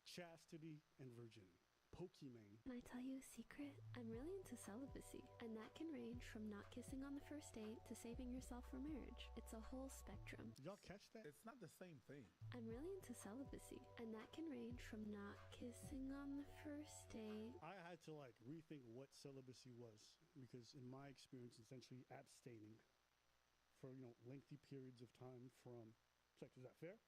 chastity and virginity. Pokemon. Can I tell you a secret? I'm really into celibacy, and that can range from not kissing on the first date to saving yourself for marriage. It's a whole spectrum. Did y'all catch that? It's not the same thing. I'm really into celibacy, and that can range from not kissing on the first date. I had to rethink what celibacy was, because in my experience, essentially abstaining for lengthy periods of time from sex. Is that fair?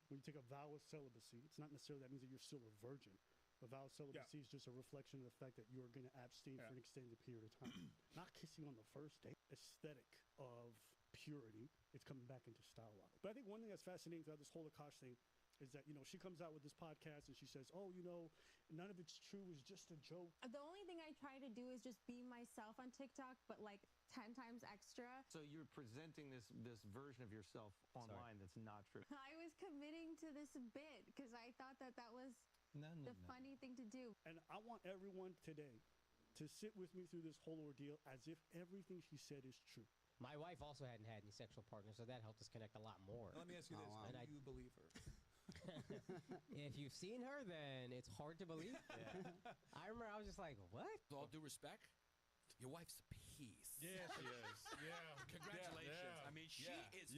When you take a vow of celibacy, it's not necessarily that means that you're still a virgin. A vow of celibacy is just a reflection of the fact that you are going to abstain for an extended period of time. Not kissing on the first date. Aesthetic of purity. It's coming back into style a lot. But I think one thing that's fascinating throughout this whole Akash thing is that, she comes out with this podcast and she says, oh, none of it's true. It's just a joke. The only thing I try to do is just be myself on TikTok, but 10 times extra. So you're presenting this version of yourself online that's not true. I was committing to this bit because I thought that was the funny thing to do. And I want everyone today to sit with me through this whole ordeal as if everything she said is true. My wife also hadn't had any sexual partners, so that helped us connect a lot more. Let me ask you this. And Do you believe her? If you've seen her, then it's hard to believe. I remember I was just like, what? With all due respect, your wife's a piece. Yeah, she is. Yeah. Congratulations. Yeah. I mean, she is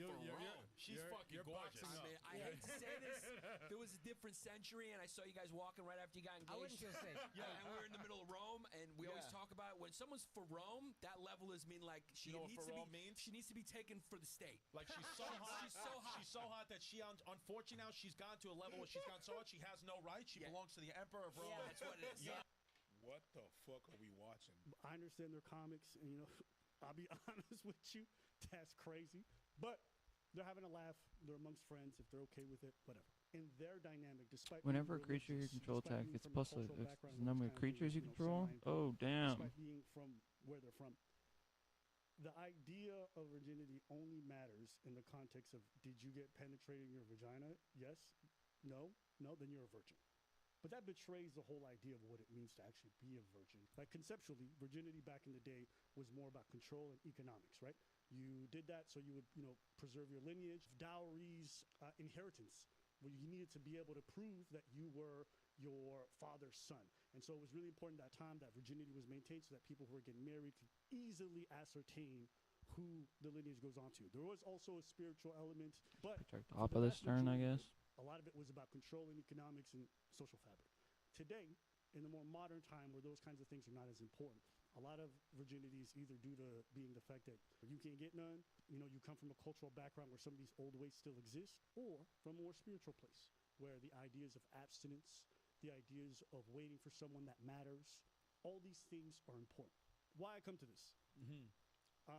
she's fucking gorgeous. I mean, I hate to say this. There was a different century, and I saw you guys walking right after you got engaged. I wouldn't feel safe. Yeah, and we're in the middle of Rome, and we always talk about when someone's for Rome, that level is mean like she needs to be taken for the state. Like she's so hot. She's so hot. She's so hot that she, unfortunately now, she's gone to a level where she's gone so hot she has no rights. She belongs to the emperor of Rome. Yeah, that's what it is. Yeah. What the fuck are we watching? I understand their comics, and I'll be honest with you, that's crazy. But they're having a laugh. They're amongst friends. If they're okay with it, whatever. In their dynamic, despite Whenever a being creature you religious, control despite attack being gets from a plus the cultural background, all number those of kind creatures you things, control. semi-important, Oh, damn. Despite being from where they're from, the idea of virginity only matters in the context of, did you get penetrated in your vagina? Yes. No. Then you're a virgin. But that betrays the whole idea of what it means to actually be a virgin. Like conceptually, virginity back in the day was more about control and economics, right? You did that so you would, preserve your lineage, dowries, inheritance, where you needed to be able to prove that you were your father's son. And so it was really important that time that virginity was maintained so that people who were getting married could easily ascertain who the lineage goes on to. There was also a spiritual element, but Protect the top of this turn, I guess. A lot of it was about controlling economics and social fabric. Today, in the more modern time where those kinds of things are not as important, a lot of virginity is either due to being the fact that you can't get none, you come from a cultural background where some of these old ways still exist, or from a more spiritual place where the ideas of abstinence, the ideas of waiting for someone that matters, all these things are important. Why I come to this?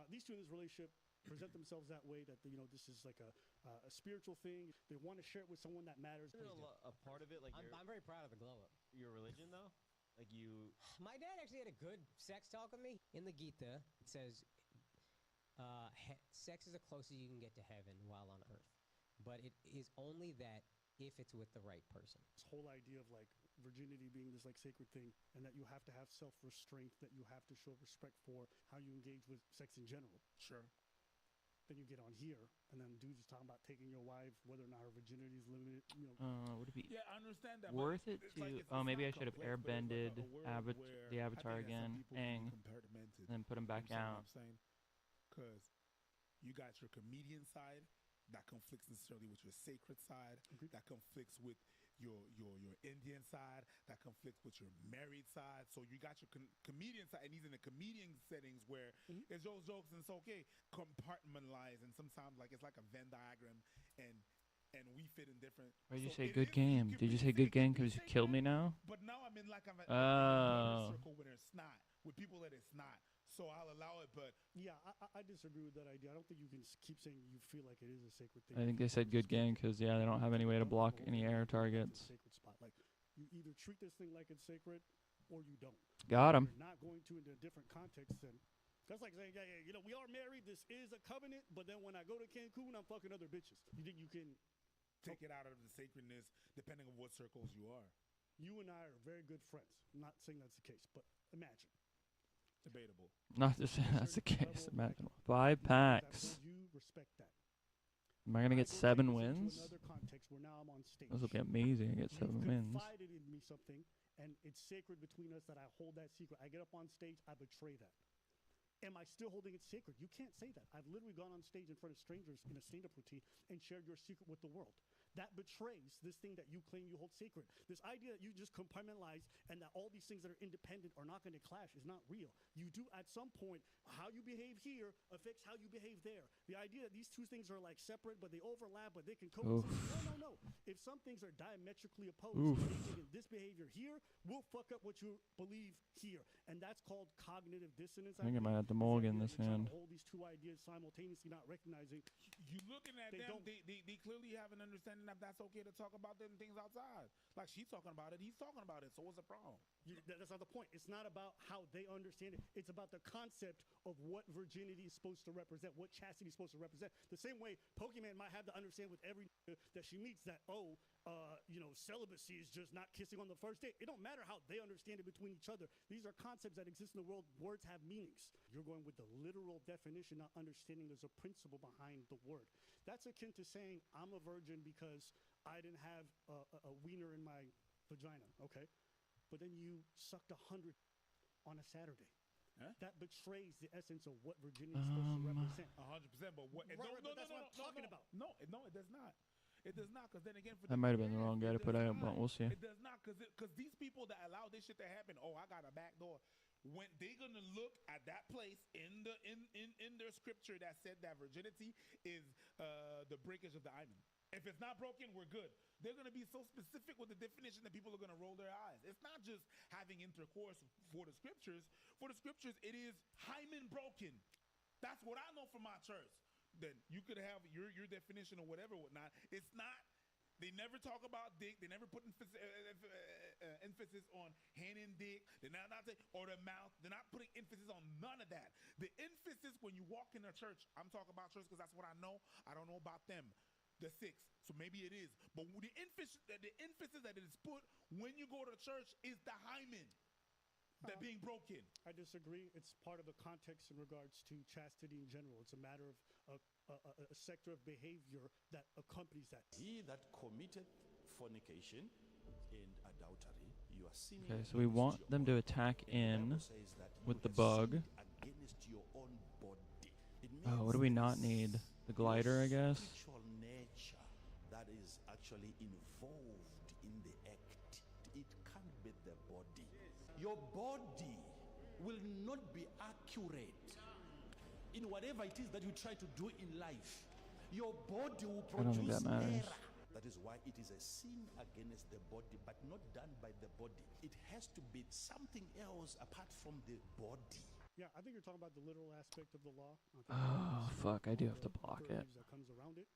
These two in this relationship present themselves that way, that this is like a spiritual thing. They want to share it with someone that matters. A part of it, like I'm very proud of the glow up. Your religion, though, like you. My dad actually had a good sex talk with me. In the Gita, it says, "Sex is the closest you can get to heaven while on earth, but it is only that if it's with the right person." This whole idea of like virginity being this like sacred thing, and that you have to have self-restraint, that you have to show respect for how you engage with sex in general. Sure. Then you get on here, and then dudes is talking about taking your wife, whether or not her virginity is limited. Would it be Yeah, I understand that. worth it it's to? like it's Maybe I not should have complex, but it's like airbended a world where the I avatar think that some again, people can be Aang, compartmented, and then put him back you out. understand what I'm saying? Because you got your comedian side that conflicts necessarily with your sacred side, that conflicts with your Indian side, that conflicts with your married side. So you got your comedian side, and he's in the comedian settings where it's those jokes and it's okay, compartmentalized, and sometimes like it's like a Venn diagram, and we fit in different. Why did you so say it good is- game? you Did you could say good game because you say killed me that, now? But now I'm in like I'm in Oh. a circle where it's not with people that it's not. So I'll allow it, but yeah, I disagree with that idea. I don't think you can keep saying you feel like it is a sacred thing. I think they said good game because they don't have any way to block any air targets. Sacred spot. Like you either treat this thing like it's sacred, or you don't. Got 'em. You're not going to in a different context. Then that's like saying, yeah, we are married. This is a covenant. But then when I go to Cancun, I'm fucking other bitches. You think you can take it out of the sacredness depending on what circles you are? You and I are very good friends. I'm not saying that's the case, but imagine. Debatable. Not to say that's the case. Imagine 5 packs. You respect that. Am I gonna get 7 wins? Another context where now I'm on stage. This will be amazing. I get 7 wins. Confided in me something, and it's sacred between us that I hold that secret. I get up on stage, I betray that. Am I still holding it sacred? You can't say that. I've literally gone on stage in front of strangers in a stand-up routine and shared your secret with the world. That betrays this thing that you claim you hold sacred. This idea that you just compartmentalize and that all these things that are independent are not going to clash is not real. You do at some point, how you behave here affects how you behave there. The idea that these two things are like separate, but they overlap, but they can coexist. No. If some things are diametrically opposed, this behavior here will fuck up what you believe here. And that's called cognitive dissonance. I think I might have to mulligan this hand. Hold these two ideas simultaneously, not recognizing. You looking at them, they clearly have an understanding that that's okay to talk about them things outside. Like she's talking about it, he's talking about it. So what's the problem? That's not the point. It's not about how they understand it. It's about the concept of what virginity is supposed to represent, what chastity is supposed to represent. The same way Pokemon might have to understand with every that she meets that, celibacy is just not kissing on the first date. It don't matter how they understand it between each other. These are concepts that exist in the world. Words have meanings. You're going with the literal definition, not understanding there's a principle behind the word. That's akin to saying I'm a virgin because I didn't have a wiener in my vagina, okay? But then you sucked 100 on a Saturday. Huh? That betrays the essence of what virginity is supposed to represent. 100%, but what? That's what I'm talking about. No, it does not. It does not, because then again, I might have been the wrong guy to put out, but we'll see. It does not, because these people that allow this shit to happen, I got a back door. When they gonna look at that place in their scripture that said that virginity is the breakage of the hymen. If it's not broken, we're good. They're gonna be so specific with the definition that people are gonna roll their eyes. It's not just having intercourse for the scriptures. For the scriptures, it is hymen broken. That's what I know from my church. then you could have your definition or whatever, whatnot. It's not. They never talk about dick. They never put emphasis on hand and dick. They're not or the mouth. They're not putting emphasis on none of that. The emphasis when you walk in a church, I'm talking about church because that's what I know. I don't know about them. The 6, so maybe it is. But the emphasis that is put when you go to church is the hymen that being broken. I disagree. It's part of the context in regards to chastity in general. It's a matter of a sector of behavior that accompanies that. He that committed fornication and adultery, you are sinning. Okay, so we want them to attack in with the bug. Against your own body. Oh, what do we not need? The glider, I guess. Spiritual nature that is actually involved in the act. It can't be the body. Your body will not be accurate in whatever it is that you try to do in life. Your body will I don't think produce that matters. error. That is why it is a sin against the body, but not done by the body. It has to be something else apart from the body. Yeah, I think you're talking about the literal aspect of the law. Oh, fuck. I do have to block it. That comes around it.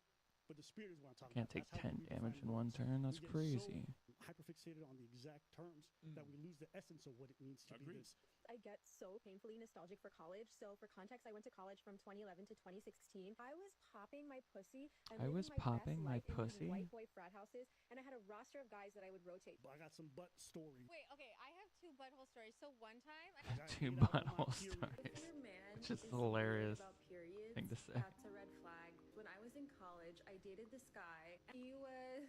But the spirit is what I'm talking Can't about. take 10 damage in one turn. That's crazy. Hyperfixated on the exact terms that we lose the essence of what it means to be this. I get so painfully nostalgic for college. So for context, I went to college from 2011 to 2016. I was popping my pussy. I was popping my pussy. White boy frat houses, and I had a roster of guys that I would rotate. I got some butt story. Wait, okay, I have 2 butthole stories. So one time, Two butthole stories. If your man It's just is hilarious about periods, thing to say. that's a red flag. When I was in college, I dated this guy. He was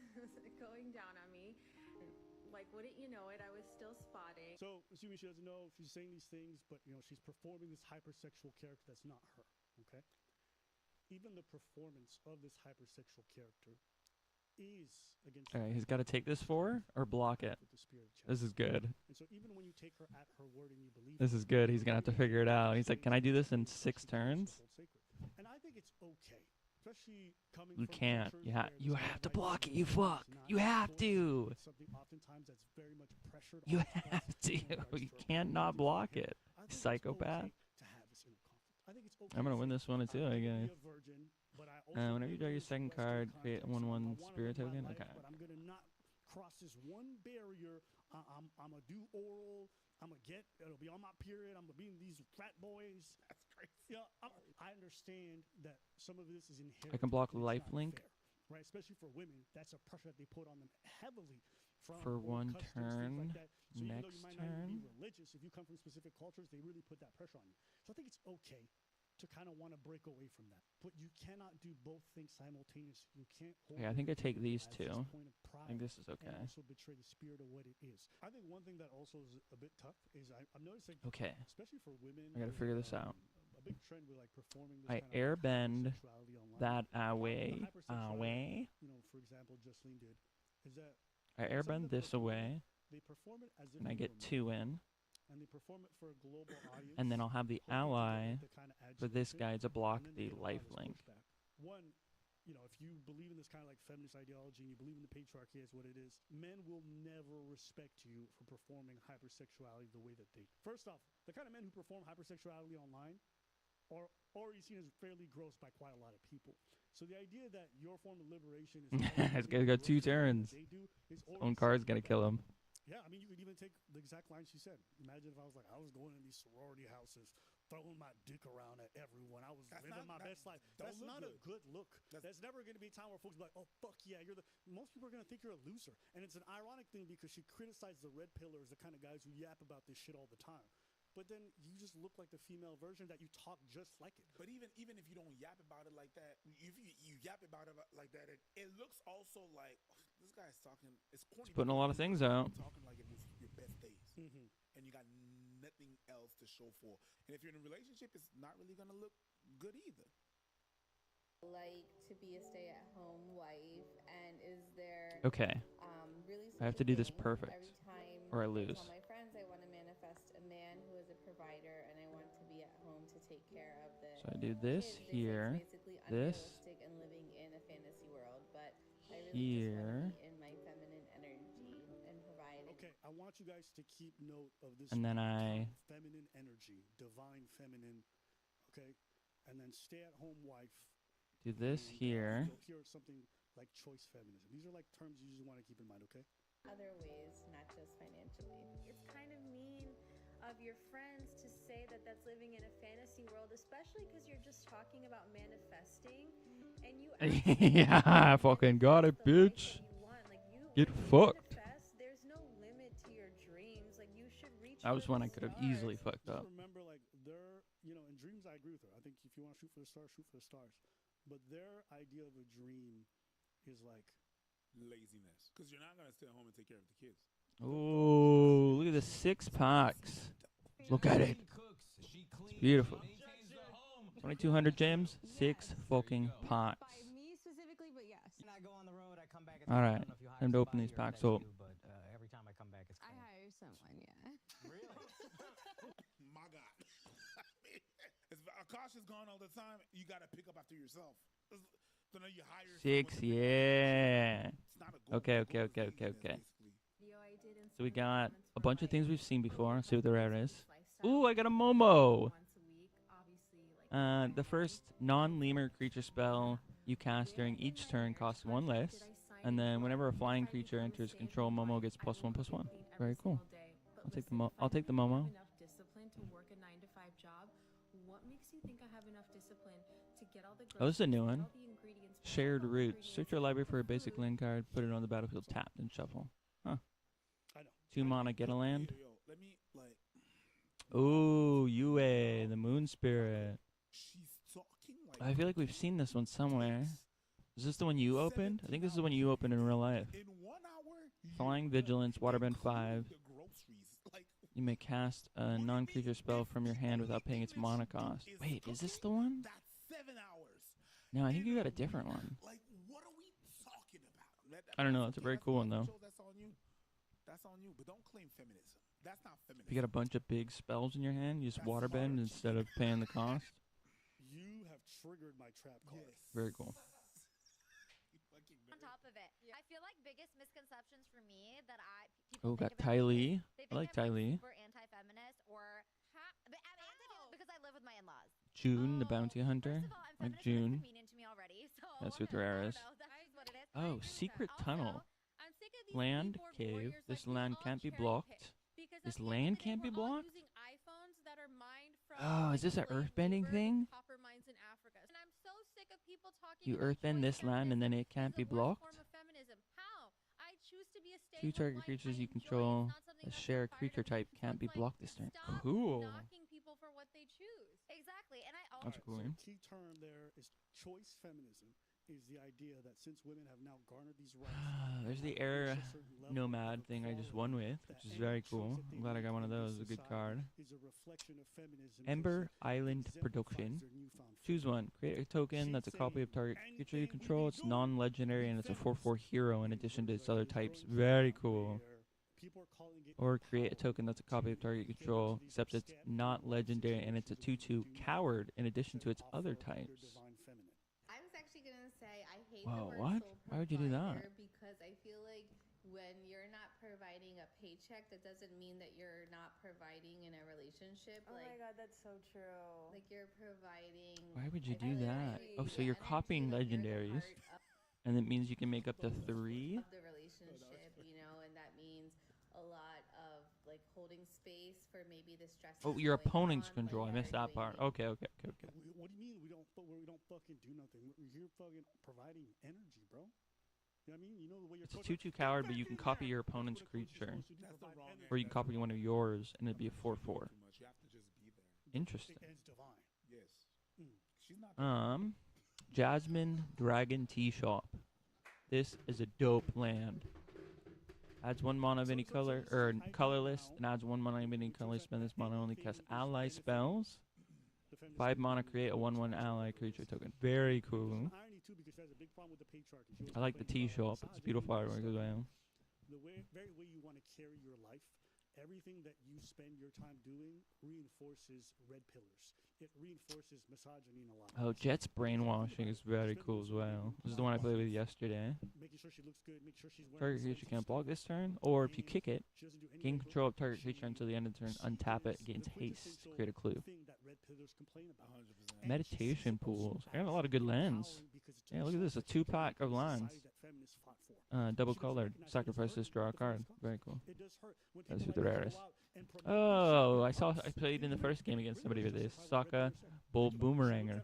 going down on me. Like, wouldn't you know it, I was still spotting. So, assuming she doesn't know, she's saying these things, but, she's performing this hypersexual character that's not her, okay? Even the performance of this hypersexual character is against... All right, he's got to take this 4 or block it. This is good. And so even when you take her at her word and you believe... This is good. He's going to have to figure it out. He's like, can I do this in 6 turns? And I think it's okay. Especially coming You from can't. cultures You where have to this block it. idea You of fuck. it's not You have choice. to. It's something oftentimes that's very much pressured You onto us have to. in regards You to our can't not block it. I think it's Psychopath. okay to have this inner conflict. I think it's okay I'm going to to win say, this one too, I may be guess. a virgin, but I also Whenever you draw your second card, create a 1/1 spirit token. life, Okay. but I'm gonna not cross this one barrier. I'm gonna do oral. I'm gonna get. It'll be on my period. I'm gonna be in these frat boys. That's crazy. Yeah, I understand that some of this is inherent. I can block and it's life not link. fair, right? Especially for women, that's a pressure that they put on them heavily from For old 1 customs, things turn. like that. So even though Next you might not even turn. be religious, if you come from specific cultures, they really put that pressure on you. So I think it's okay to kind of want to break away from that. But you cannot do both things simultaneously. You can't hold Okay, I think I take these as 2. this point of I think this is pride okay. and also betray the spirit of what it is. I think one thing that also is a bit tough is I'm noticing, Okay. especially for women, I got to there's, figure this out. a big trend with like performing this I kind of airbend hypersexuality online. that The away. hypersexuality, for example, Jocelyn did, is that I airbend this away. they perform it as if And I you're get a 2 man, in. and they perform it for a global audience. And then I'll have the hoping to ally get the kind of for this adulation, guy to block and then they the get a lot of life this link. pushback. One, if you believe in this kind of like feminist ideology and you believe in the patriarchy as what it is, men will never respect you for performing hypersexuality the way that they. First off, the kind of men who perform hypersexuality online are already seen as fairly gross by quite a lot of people. So the idea that your form of liberation is This guy's got 2 turns. His own card's going to kill him. Yeah, I mean, you could even take the exact line she said. Imagine if I was like, I was going in these sorority houses, throwing my dick around at everyone. I was living my best life. That's not a good look. That's never going to be a time where folks be like, oh, fuck yeah, most people are going to think you're a loser. And it's an ironic thing because she criticized the red pillars, the kind of guys who yap about this shit all the time. But then you just look like the female version that you talk just like it. But even if you don't yap about it like that, if you yap about it like that, it looks also like this guy's talking. It's corny. He's putting a lot of things out. Talking like it was your best days, and you got nothing else to show for. And if you're in a relationship, it's not really gonna look good either. Like to be a stay-at-home wife, and is there Okay. really I have to do this something perfect, every time or I I lose. tell my friends I want to manifest a man who is a provider, and I want to be at home to take care of the So I do this kids. They say here, it's basically this unrealistic and living in a fantasy world, but I really here, just want to be in my feminine energy and provide. Okay, I want you guys to keep note of this. and then I feminine energy, divine feminine, okay? And then stay-at-home wife do this here. You'll hear something like choice feminism. These are like terms you just want to keep in mind, okay? Other ways, not just financially. It's kind of mean of your friends to say that that's living in a fantasy world, especially because you're just talking about manifesting, and you Yeah, I fucking got it, bitch. Get fucked. there's no limit to your dreams. Like, you should reach That was for one the I could have stars. easily fucked up. Just remember, like, in dreams, I agree with her. I think if you want to shoot for the stars, shoot for the stars. But their idea of a dream is like laziness, because you're not gonna stay at home and take care of the kids. Oh, look at the 6 packs. Look at it. It's beautiful. 2,200 gems, 6 fucking packs. Me specifically, but yes. When I go on the road, I come back. All right, time to open these packs up. But every time I come back, it's I hire someone, yeah. Really? My God. If Akasha's gone all the time, you gotta pick up after yourself. So now you hire 6, yeah. Okay. So we got a bunch of things we've seen before. Let's see what the rare is. Ooh, I got a Momo. The first non-lemur creature spell you cast during each turn costs 1 less. And then whenever a flying creature enters control, Momo gets +1/+1. Very cool. I'll take the Momo. Enough discipline to work a 9-to-5 job. What makes you think I have enough discipline to get all the Oh, this is a new one. Shared Roots. Search your library for a basic land card, put it on the battlefield tapped, and shuffle. Huh. 2 mana, get a land. Ooh, Yue, the Moon Spirit. I feel like we've seen this one somewhere. Is this the one you opened? I think this is the one you opened in real life. Flying Vigilance, Waterbend 5. You may cast a non-creature spell from your hand without paying its mana cost. Wait, is this the one? No, I think you got a different one. I don't know. It's a very cool one, though. That's on you, but don't claim feminism. That's not feminism. If you got a bunch of big spells in your hand, you just waterbend instead of paying the cost. You have triggered my trap card. Very cool. On top of it, I feel like biggest misconceptions for me that Oh, got Ty Lee. I like Ty Lee. super anti-feminist or I'm anti-feminist because I live with my in-laws. June, the bounty hunter. Like June. Mean into me already, so That's what the rare is. that's what it is. Oh, secret tunnel. Land cave. This land can't be blocked. This land can't be blocked? Oh, is this an earthbending thing? You earthbend this land and then it can't be blocked? 2 target creatures you control, a share creature type can't be blocked this turn. Cool. Exactly, and I That's cool. The key term there is choice feminism. Is the idea that since women have now garnered these rights, There's the air nomad thing I just won with, which is very cool. I'm glad I got one of those. A good card. Ember Island Production. Choose one. Create a token that's a copy of target creature you control. It's non-legendary and it's a 4/4 hero in addition to its other types. Very cool. Or create a token that's a copy of target you control, except it's not legendary and it's a 2/2 coward in addition to its other types. Whoa, what? Why would you do that? Because I feel like when you're not providing a paycheck, that doesn't mean that you're not providing in a relationship. Oh my god, that's so true. Like you're providing. Why would you do that? Oh, so you're copying legendaries, and it means you can make up to 3? Of the relationship, and that means a lot of like holding space for maybe the stress. Oh, your opponent's control. I missed that part. Okay. What do you mean we don't fucking do nothing? We're here fucking providing energy, bro. You know what I mean? You know the way you're. It's a 2/2 coward, but you can copy your opponent's creature, or you can copy one of yours, and it'd be a 4/4. Interesting. Jasmine Dragon Tea Shop. This is a dope land. Adds 1 mana of any color, or colorless, and adds 1 mana of any color. Spend this mana only cast ally spells. 5 mana, create a 1/1 ally creature token. Very cool. I like the tea shop. It's beautiful artwork as well. The very way you want to carry your life, everything that you spend your time doing reinforces red pillars. It reinforces misogyny in a lot. Oh, Jet's brainwashing is very cool as well. This is the one I played with yesterday. Making sure she looks good, make sure she's wearing Target creature can't block this turn, or if you kick it, gain control of target creature until the end of the turn, untap it, gains haste, create a clue. there's complaining about. 100%. Meditation pools. I got a lot of good lands. Yeah, look at this. A 2-pack of lands. Double colored. Sacrifices, draw a card. Very cool. That's the rarest. Oh, I played in the first game against somebody with this. Sokka, Bull Boomeranger.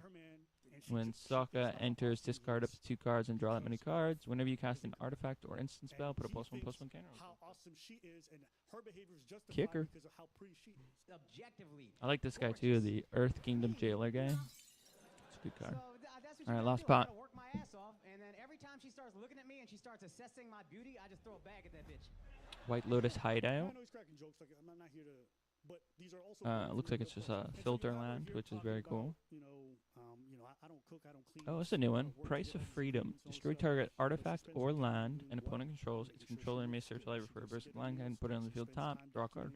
When Sokka enters, discard up to 2 cards and draw that many cards. Whenever you cast an artifact or instant spell, put a +1/+1 counter on how awesome she is, and her behavior is justified Kicker. because of how pretty she is. Objectively. I like this guy too, the Earth Kingdom Jailer guy. It's a good card. All right, last pot. Work my ass off, and then every time she starts looking at me and she starts assessing my beauty, I just throw a bag at that bitch. White Lotus I Hideout. know he's cracking jokes. Like I'm not here to, but these are also. Looks like it's just a filter land, which is very cool. I don't cook, I don't clean. Oh, it's a new one. Price of Freedom. Destroy target artifact or land an opponent controls. Its controller may search library for a burst of land and put it on the field top. Draw a card.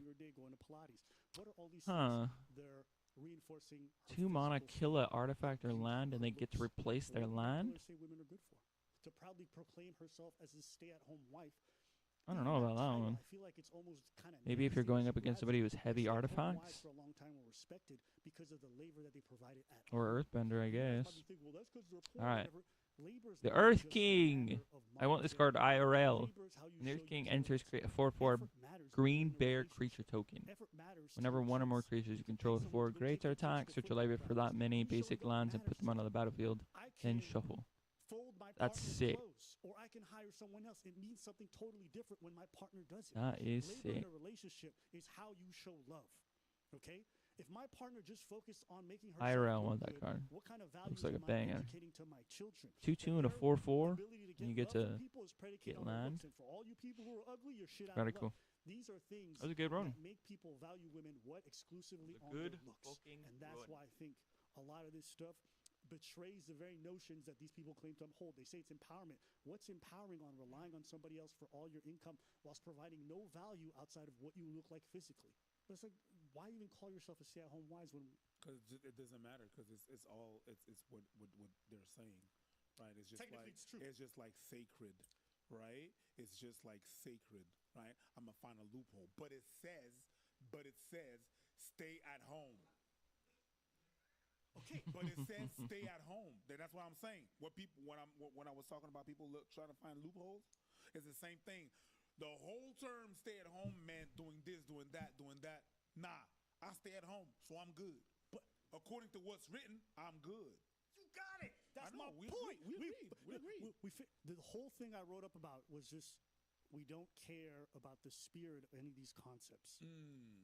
Huh. 2 mana, kill a artifact or land, and they get to replace their land? To proudly proclaim herself as a stay-at-home wife. I don't know about that one. I feel like it's almost kind of Maybe if you're going up against somebody who's heavy artifacts. For a long time were respected because of the labor that they provided at Or Earthbender, I guess. Alright. The Earth King! I want this card IRL. When the Earth King enters, create a 4/4 green bear creature token. Whenever one or more creatures you control with 4 greater attacks, search your library for that many basic lands and put them onto the battlefield. Then shuffle. That's sick. Or I can hire someone else. It means something totally different when my partner does it. That is Labor sick. in a relationship is how you show love. Okay? If my partner just focused on making her IRL want that card. what kind of Looks values like a am I banger. educating to my children? 2/2 and a 4/4. And you get to get land. And for all you people who are ugly, you're shit out Very of cool. luck. These are things That was a good run. that make people value women exclusively on good their looks. fucking And that's run. why I think a lot of this stuff betrays the very notions that these people claim to uphold. They say it's empowerment. What's empowering on relying on somebody else for all your income whilst providing no value outside of what you look like physically? But it's like, why even call yourself a stay-at-home wife when? Because it doesn't matter. Because it's all it's what they're saying, right? It's just Technically, like it's true. It's just like sacred, right? It's just like sacred, right? I'm gonna find a loophole, but it says stay at home. Okay, but it says stay at home. That's what I'm saying. When I was talking about people trying to find loopholes, it's the same thing. The whole term stay at home meant doing this, doing that. Nah, I stay at home, so I'm good. But according to what's written, I'm good. You got it. That's my we point. Agree. We agree. The whole thing I wrote up about was just we don't care about the spirit of any of these concepts.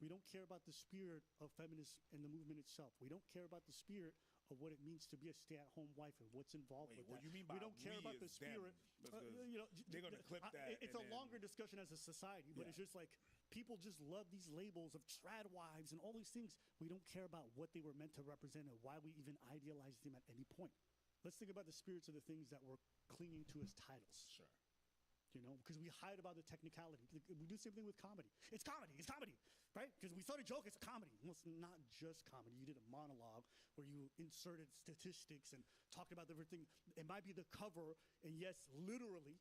We don't care about the spirit of feminism and the movement itself. We don't care about the spirit of what it means to be a stay-at-home wife and what's involved with what that. you mean by we don't care about the them? spirit. They're gonna clip that. It's a longer discussion as a society, but it's just like people just love these labels of trad wives and all these things. We don't care about what they were meant to represent and why we even idealized them at any point. Let's think about the spirits of the things that we're clinging to as titles. Sure. Because we hide about the technicality. We do the same thing with comedy. It's comedy, right? Because we thought a joke, it's a comedy. Well, it's not just comedy. You did a monologue where you inserted statistics and talked about everything. It might be the cover, and yes, literally,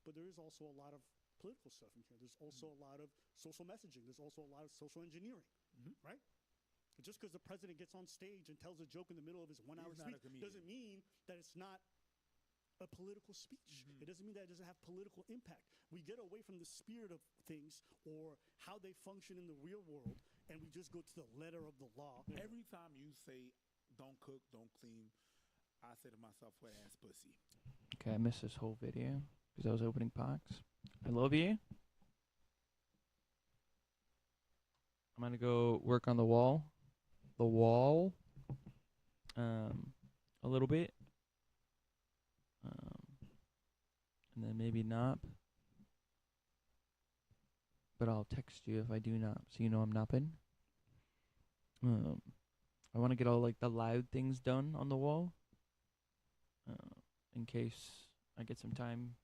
but there is also a lot of political stuff in here. There's also a lot of social messaging. There's also a lot of social engineering, right? Just because the president gets on stage and tells a joke in the middle of his 1 hour speech doesn't mean that it's not a political speech. It doesn't mean that it doesn't have political impact. We get away from the spirit of things or how they function in the real world, and we just go to the letter of the law. Every time you say don't cook, don't clean, I say to myself, wet ass pussy. Okay, I missed this whole video because I was opening packs. I love you. I'm gonna go work on the wall. A little bit. And then maybe nap. But I'll text you if I do nap, so you know I'm napping. I want to get all like the loud things done on the wall. In case I get some time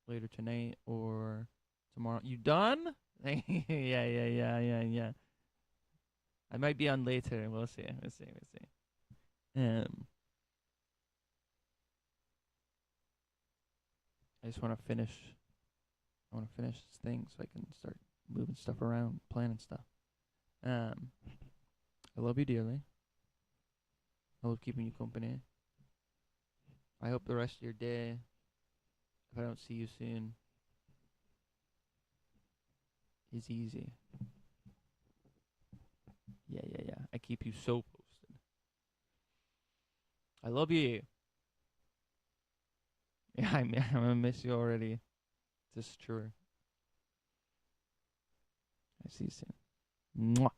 later tonight or tomorrow. You done? Yeah. I might be on later. We'll see. I just want to finish. I want to finish this thing so I can start moving stuff around, planning stuff. I love you dearly. I love keeping you company. I hope the rest of your day, if I don't see you soon, is easy. Yeah. I keep you so posted. I love you. Yeah, I'm gonna miss you already. This is true. I see you soon. Mwah.